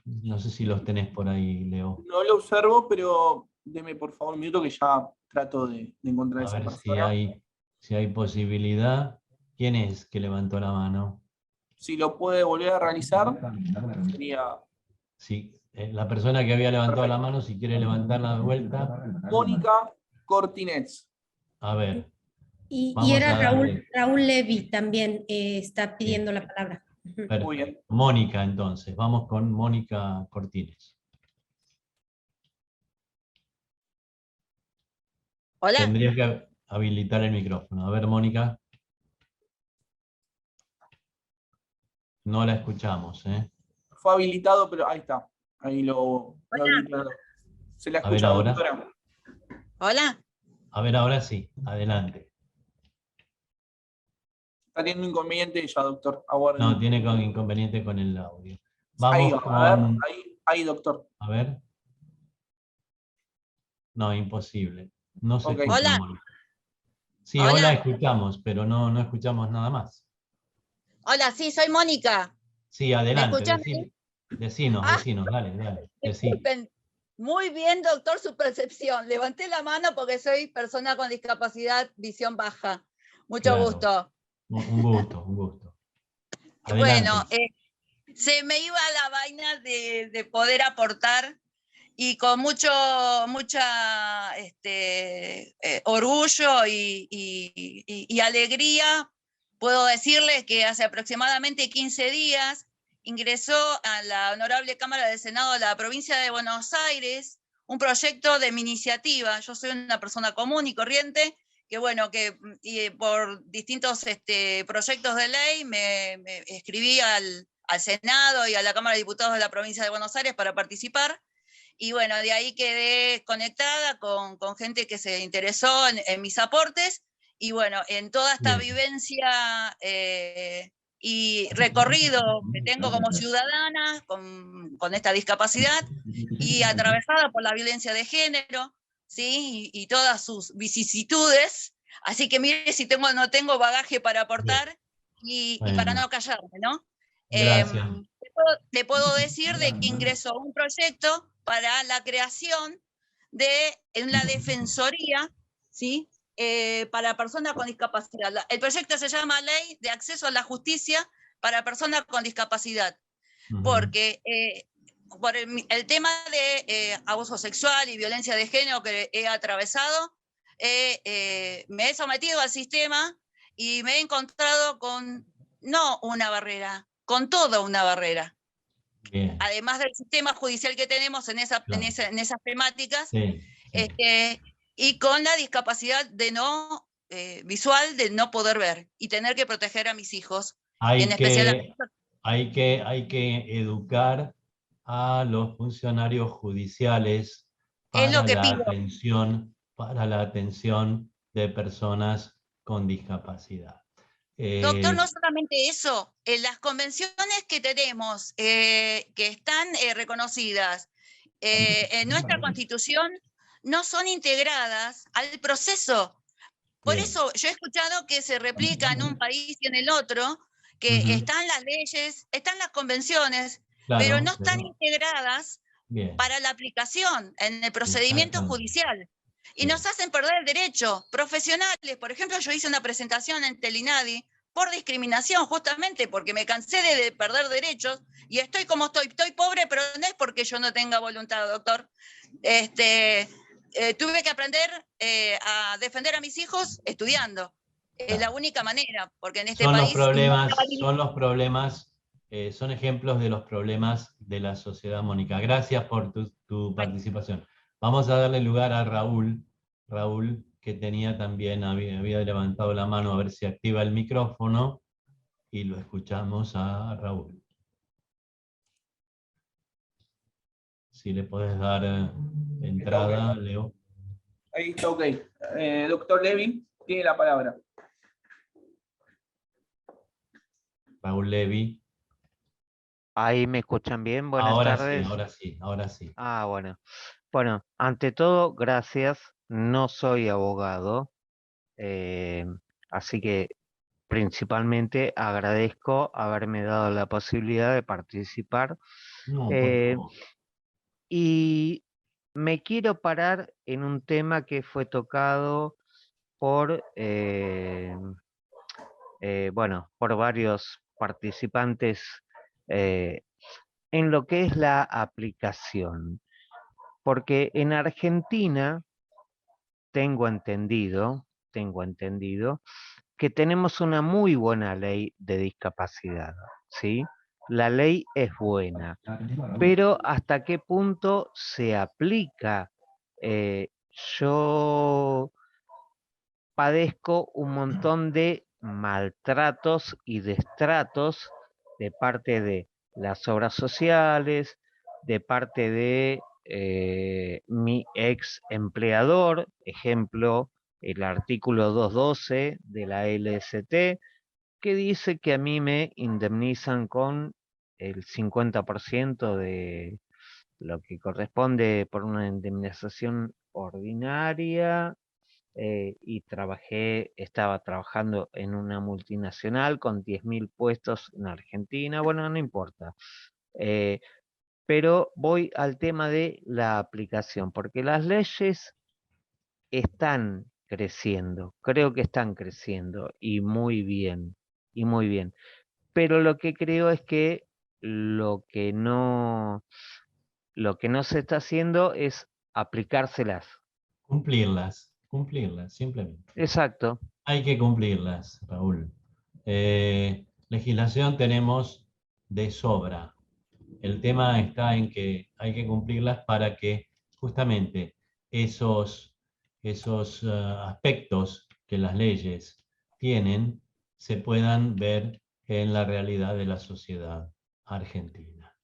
No sé si los tenés por ahí, Leo. No lo observo, pero deme por favor un minuto que ya trato de encontrar a esa persona. A ver si hay posibilidad. ¿Quién es que levantó la mano? Si lo puede volver a realizar, sería... Sí, la persona que había levantado la mano, si quiere levantarla de vuelta. Mónica Cortines. A ver. Y era Raúl Levy también está pidiendo la palabra. Perfecto. Muy bien. Mónica, entonces. Vamos con Mónica Cortines. Hola. Tendrías que habilitar el micrófono. A ver, Mónica. No la escuchamos, ¿eh? Fue habilitado, pero ahí está. Ahí lo habilitado. ¿Se la escucha, ahora. doctora? Hola. A ver, ahora sí. Adelante. Está teniendo inconveniente ya, doctor. Aguarden. No, tiene inconveniente con el audio. Ahí Vamos va, a ver, con... ahí, doctor. A ver. No, imposible. No se Ok. escucha, Hola, Mónica. Sí, hola, hola, escuchamos, pero no escuchamos nada más. hola, sí, soy Mónica. Sí, ¿Me adelante, escuchan ahí? decinos, Ah, dale, decí. disculpen. Muy bien, doctor, su percepción. Levanté la mano porque soy persona con discapacidad, visión baja. Mucho Claro, gusto. un gusto, un gusto. Bueno, Adelante. se me iba la vaina de poder aportar y con mucha orgullo y alegría puedo decirles que hace aproximadamente 15 días ingresó a la Honorable Cámara del Senado de la provincia de Buenos Aires un proyecto de mi iniciativa. Yo soy una persona común y corriente que bueno, por distintos proyectos de ley me escribí al Senado y a la Cámara de Diputados de la provincia de Buenos Aires para participar. Y bueno, de ahí quedé conectada con gente que se interesó en mis aportes. Y bueno, en toda esta Bien. vivencia y recorrido que tengo como ciudadana con esta discapacidad y atravesada por la violencia de género, ¿sí? Y todas sus vicisitudes. Así que mire si no tengo bagaje para Bien. aportar y para Bueno, no callarme, ¿no? gracias. Te puedo decir de que ingresó un proyecto para la creación de la defensoría, ¿sí? Para personas con discapacidad. El proyecto se llama Ley de Acceso a la Justicia para Personas con Discapacidad, porque por el tema de abuso sexual y violencia de género que he atravesado, me he sometido al sistema y me he encontrado con no una barrera, con toda una barrera. Bien. Además del sistema judicial que tenemos en esas temáticas, Sí, sí. y con la discapacidad visual de no poder ver y tener que proteger a mis hijos, en Hay especial a que, hay que educar a los funcionarios judiciales es lo para que la pido. atención de personas con discapacidad. Doctor, no solamente eso, las convenciones que tenemos, que están reconocidas en nuestra Constitución, no son integradas al proceso. Por Bien. eso yo he escuchado que se replica en un país y en el otro, que están las leyes, están las convenciones, pero Claro, no están integradas bien, para la aplicación en el procedimiento exactamente. judicial. Y Bien. nos hacen perder el derecho. Profesionales, por ejemplo, yo hice una presentación en Telinadi por discriminación, justamente porque me cansé de perder derechos y estoy como estoy. Estoy pobre, pero no es porque yo no tenga voluntad, doctor. Tuve que aprender a defender a mis hijos estudiando. Es la única manera, porque en este Son los país no problemas, son ejemplos de los problemas de la sociedad, Mónica. Gracias por tu participación. Vamos a darle lugar a Raúl, que tenía también, había levantado la mano, a ver si activa el micrófono, y lo escuchamos a Raúl. Si le podés dar entrada, Leo. Ahí está, ok. Doctor Levy, tiene la palabra. Raúl Levy. Ahí me escuchan bien, buenas Ahora tardes. sí, ahora sí. Ah, bueno. Bueno, ante todo, gracias. No soy abogado, así que principalmente agradezco haberme dado la posibilidad de participar. No, por Eh, favor. y me quiero parar en un tema que fue tocado por, bueno, por varios participantes en lo que es la aplicación. Porque en Argentina tengo entendido que tenemos una muy buena ley de discapacidad, ¿sí? La ley es buena, pero ¿hasta qué punto se aplica? Yo padezco un montón de maltratos y destratos de parte de las obras sociales, de parte de mi ex empleador, ejemplo, el artículo 212 de la LST, que dice que a mí me indemnizan con el 50% de lo que corresponde por una indemnización ordinaria, y estaba trabajando en una multinacional con 10.000 puestos en Argentina. Bueno, no importa. Pero voy al tema de la aplicación, porque las leyes están creciendo, creo que están creciendo, y muy bien, y muy bien. Pero lo que creo es que lo que no se está haciendo es aplicárselas. Cumplirlas, simplemente. Exacto. Hay que cumplirlas, Raúl. Legislación tenemos de sobra. El tema está en que hay que cumplirlas para que justamente esos aspectos que las leyes tienen se puedan ver en la realidad de la sociedad argentina.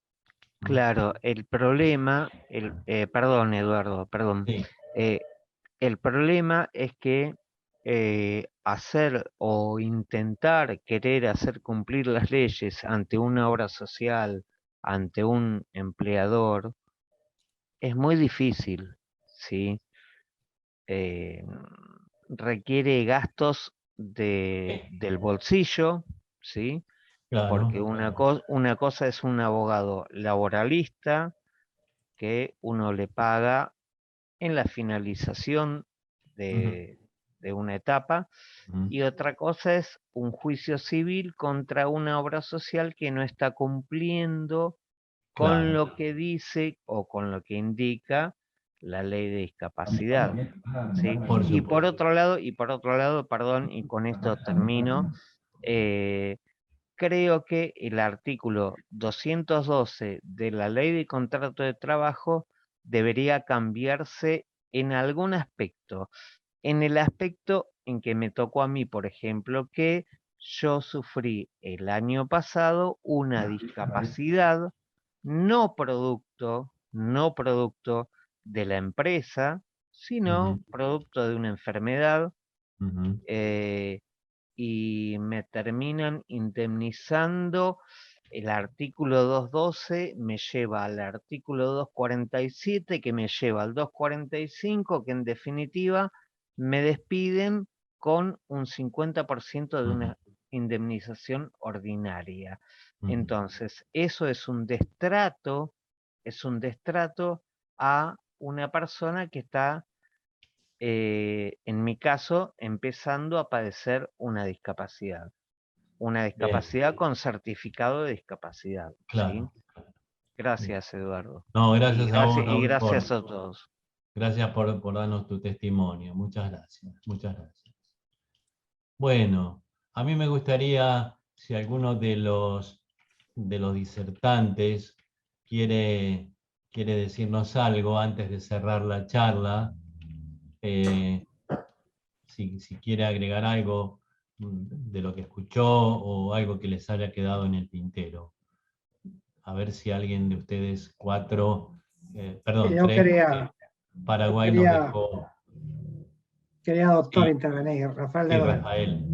Claro, el problema, perdón Eduardo, perdón. Sí, El problema es que hacer o intentar querer hacer cumplir las leyes ante una obra social, ante un empleador, es muy difícil, ¿sí? Requiere gastos del bolsillo, ¿sí? claro. Porque una cosa es un abogado laboralista que uno le paga en la finalización de una etapa, y otra cosa es un juicio civil contra una obra social que no está cumpliendo con Claro. lo que dice o con lo que indica la ley de discapacidad, ¿sí? Y por otro lado, perdón, y con esto termino, creo que el artículo 212 de la ley de contrato de trabajo debería cambiarse en algún aspecto. En el aspecto en que me tocó a mí, por ejemplo, que yo sufrí el año pasado una discapacidad no producto de la empresa, sino producto de una enfermedad, y me terminan indemnizando. El artículo 212 me lleva al artículo 247, que me lleva al 245, que en definitiva me despiden con un 50% de una indemnización ordinaria. Entonces, eso es un destrato a una persona que está, en mi caso, empezando a padecer una discapacidad con certificado de discapacidad. Claro. ¿Sí? Gracias, Eduardo. No, gracias a vos, Y Raúl, gracias a todos. Gracias por darnos tu testimonio. Muchas gracias. Muchas gracias. Bueno, a mí me gustaría, si alguno de los disertantes quiere decirnos algo antes de cerrar la charla, si quiere agregar algo de lo que escuchó o algo que les haya quedado en el tintero. A ver si alguien de ustedes Paraguay nos dejó. Quería, doctor, Sí. intervenir. Rafael Sí, de Loera. Rafael.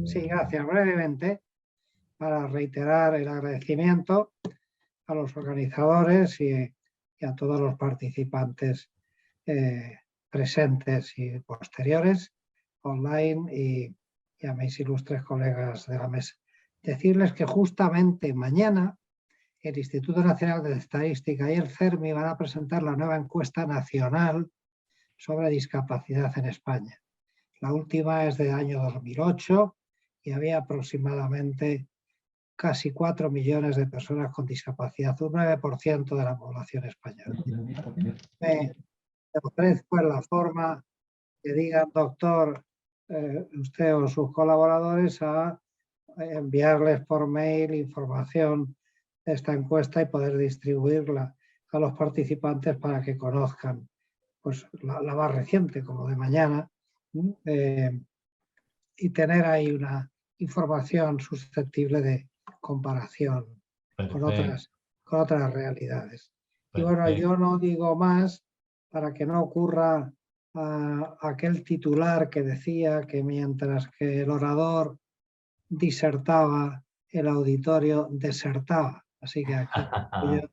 Sí, gracias. Brevemente, para reiterar el agradecimiento a los organizadores y a todos los participantes presentes y posteriores, online, y a mis ilustres colegas de la mesa. Decirles que justamente mañana el Instituto Nacional de Estadística y el CERMI van a presentar la nueva encuesta nacional sobre discapacidad en España. La última es del año 2008 y había aproximadamente casi 4 millones de personas con discapacidad, un 9% de la población española. Me ofrezco en la forma que digan, doctor, usted o sus colaboradores, a enviarles por mail información de esta encuesta y poder distribuirla a los participantes para que conozcan pues, la más reciente, como de mañana, y tener ahí una información susceptible de comparación con otras realidades. Perfecto. Y bueno, yo no digo más para que no ocurra aquel titular que decía que mientras que el orador disertaba, el auditorio desertaba. Así que aquí yo,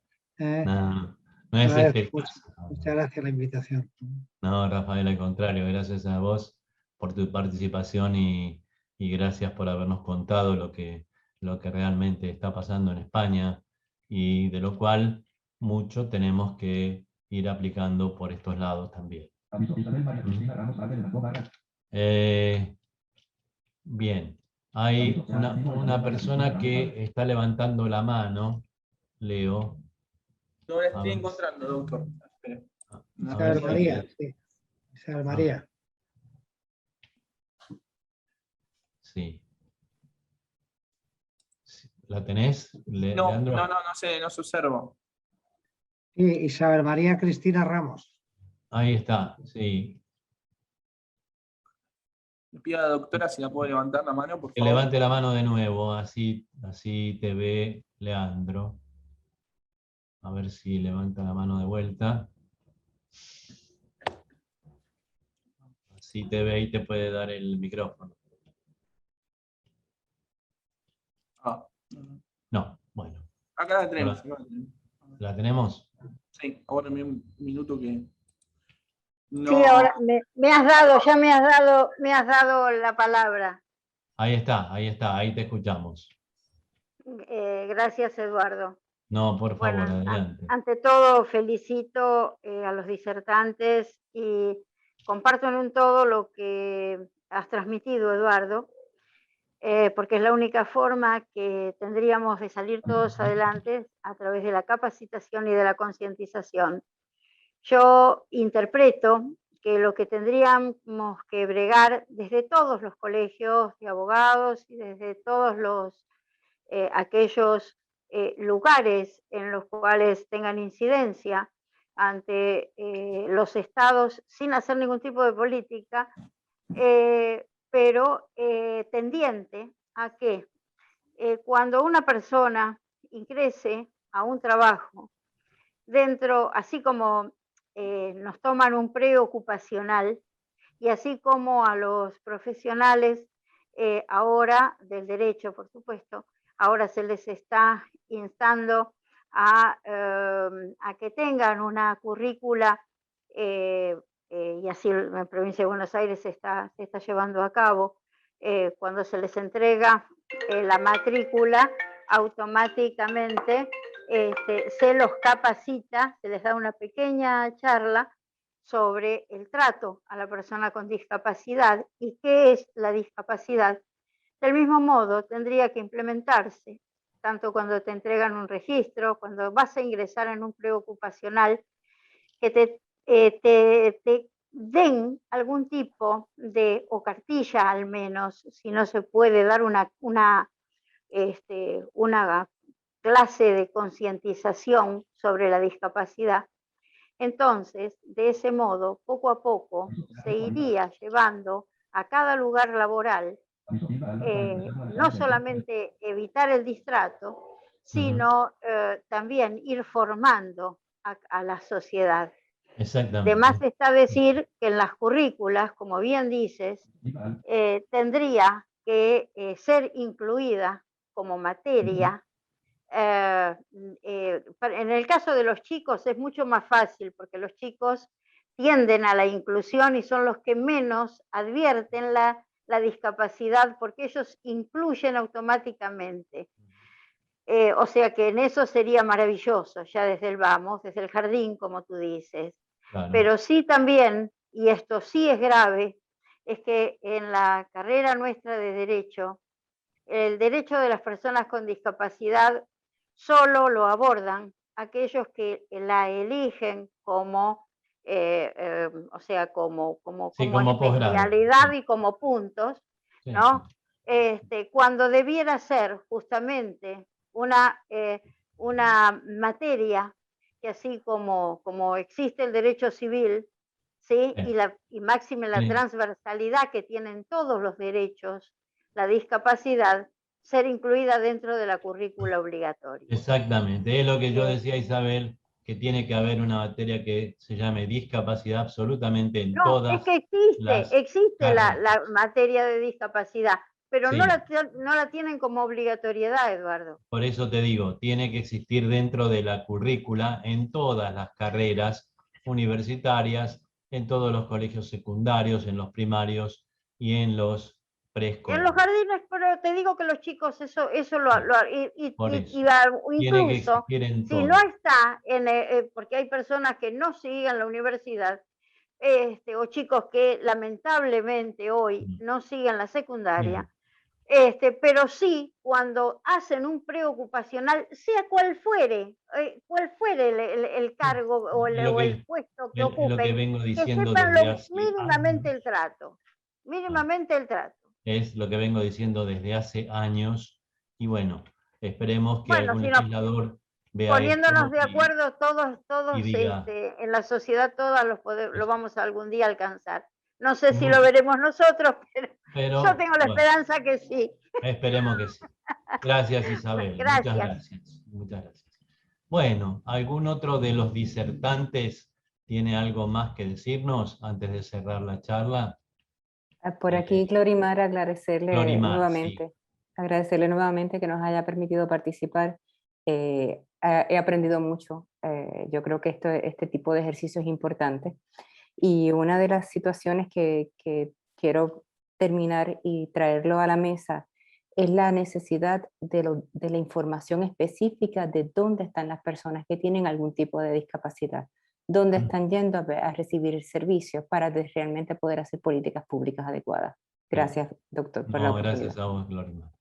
No, no es agradezco este el mucho. caso. Muchas gracias por la invitación. No, Rafael, al contrario, gracias a vos por tu participación y gracias por habernos contado lo que realmente está pasando en España y de lo cual mucho tenemos que ir aplicando por estos lados también. Bien, hay una persona que está levantando la mano, Leo. No la A estoy ver. encontrando, doctor. Espere. A Isabel ver si- María, sí. Isabel María. Sí. ¿La tenés, No, Leandro? no sé, no se observa. Sí, Isabel María Cristina Ramos. Ahí está, sí. Le pido a la doctora si la puedo levantar la mano, por Que favor. levante la mano de nuevo, así te ve Leandro. A ver si levanta la mano de vuelta. Así te ve y te puede dar el micrófono. Ah, No, bueno. acá la tenemos. Hola. Acá la tenemos. ¿La tenemos? Sí, ahora un minuto que. No. Sí, ahora ya me has dado la palabra. Ahí está, ahí te escuchamos. Gracias, Eduardo. No, por favor, Bueno, adelante. ante todo felicito a los disertantes y comparto en un todo lo que has transmitido, Eduardo, porque es la única forma que tendríamos de salir todos adelante a través de la capacitación y de la concientización. Yo interpreto que lo que tendríamos que bregar desde todos los colegios de abogados y desde todos aquellos lugares en los cuales tengan incidencia ante los estados sin hacer ningún tipo de política, pero tendiente a que cuando una persona ingrese a un trabajo dentro, así como nos toman un preocupacional y así como a los profesionales ahora del derecho, por supuesto, ahora se les está instando a que tengan una currícula y así en la provincia de Buenos Aires se está llevando a cabo. Cuando se les entrega la matrícula, automáticamente se los capacita, se les da una pequeña charla sobre el trato a la persona con discapacidad y qué es la discapacidad. Del mismo modo, tendría que implementarse, tanto cuando te entregan un registro, cuando vas a ingresar en un preocupacional, que te den algún tipo de, o cartilla al menos, si no se puede dar una clase de concientización sobre la discapacidad. Entonces, de ese modo, poco a poco, se iría llevando a cada lugar laboral, no solamente evitar el distrato, sino también ir formando a la sociedad. Exactamente. De más está decir que en las currículas, como bien dices, tendría que ser incluida como materia. En el caso de los chicos es mucho más fácil porque los chicos tienden a la inclusión y son los que menos advierten la discapacidad porque ellos incluyen automáticamente. O sea que en eso sería maravilloso, ya desde el vamos, desde el jardín, como tú dices. Claro. Pero sí también, y esto sí es grave, es que en la carrera nuestra de Derecho, el derecho de las personas con discapacidad solo lo abordan aquellos que la eligen como, o sea, como especialidad y como puntos, sí, ¿no? Sí. Cuando debiera ser justamente una materia que así como existe el derecho civil, ¿sí? Y máxime la transversalidad que tienen todos los derechos, la discapacidad, ser incluida dentro de la currícula obligatoria. Exactamente, es lo que yo decía, Isabel, que tiene que haber una materia que se llame discapacidad absolutamente en todas. Es que existe la materia de discapacidad, pero Sí. no la tienen como obligatoriedad, Eduardo. Por eso te digo, tiene que existir dentro de la currícula en todas las carreras universitarias, en todos los colegios secundarios, en los primarios y en los En los preescolares. jardines, pero te digo que los chicos eso Por eso. Tiene que incluso existir en si todo. no está, porque hay personas que no siguen la universidad, o chicos que lamentablemente hoy no siguen la secundaria, pero sí cuando hacen un preocupacional, sea cual fuere el cargo o Es lo el que, puesto que es lo que ocupen, vengo que diciendo sepan desde hace mínimamente años. el trato, mínimamente el trato. Es lo que vengo diciendo desde hace años. Y bueno, esperemos que Bueno, algún si nos legislador vea poniéndonos esto de acuerdo todos y diga, en la sociedad, todas lo vamos a algún día alcanzar. No sé si lo mucho- veremos nosotros, pero yo tengo la bueno, esperanza que sí. esperemos que sí. Gracias, Isabel. Muchas Gracias. gracias. Muchas gracias. Bueno, ¿algún otro de los disertantes tiene algo más que decirnos antes de cerrar la charla? Por aquí, Glorimar, Glorimar, sí. agradecerle nuevamente que nos haya permitido participar. He aprendido mucho. Yo creo que este tipo de ejercicio es importante. Y una de las situaciones que quiero terminar y traerlo a la mesa es la necesidad de la información específica de dónde están las personas que tienen algún tipo de discapacidad, dónde están yendo a recibir servicios para realmente poder hacer políticas públicas adecuadas. Gracias, doctor, por la oportunidad. Gracias a vos, Glorimar.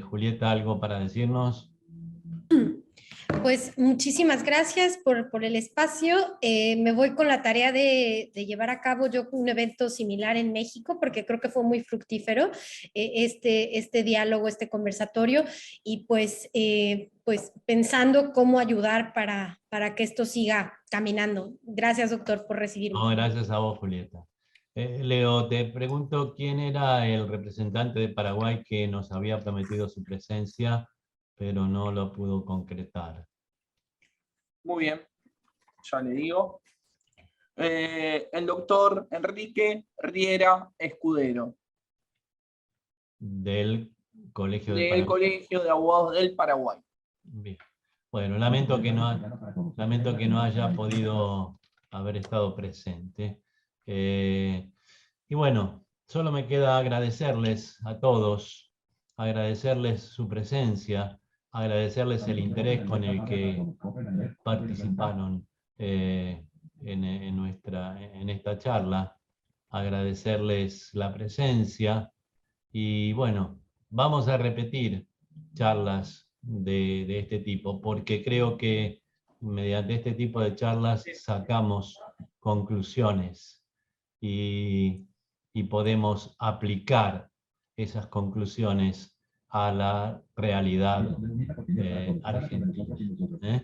Julieta, ¿algo para decirnos? Pues muchísimas gracias por el espacio. Me voy con la tarea de llevar a cabo yo un evento similar en México, porque creo que fue muy fructífero este diálogo, este conversatorio, y pues pensando cómo ayudar para que esto siga caminando. Gracias, doctor, por recibirme. No, gracias a vos, Julieta. Leo, te pregunto quién era el representante de Paraguay que nos había prometido su presencia, pero no lo pudo concretar. Muy bien, ya le digo. El doctor Enrique Riera Escudero. Del Colegio de Del Paraguay. Colegio de Abogados del Paraguay. Bien. Bueno, lamento que no haya podido haber estado presente. Y bueno, solo me queda agradecerles a todos, agradecerles su presencia, agradecerles el interés con el que participaron en esta charla, agradecerles la presencia y bueno, vamos a repetir charlas de este tipo, porque creo que mediante este tipo de charlas sacamos conclusiones y podemos aplicar esas conclusiones a la realidad argentina.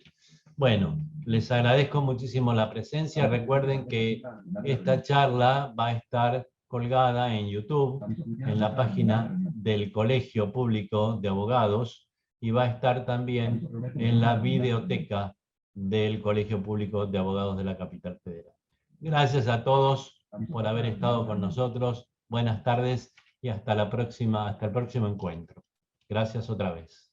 Bueno, les agradezco muchísimo la presencia. Recuerden que esta charla va a estar colgada en YouTube, en la página del Colegio Público de Abogados, y va a estar también en la videoteca del Colegio Público de Abogados de la Capital Federal. Gracias a todos por haber estado con nosotros. Buenas tardes y hasta el próximo encuentro. Gracias otra vez.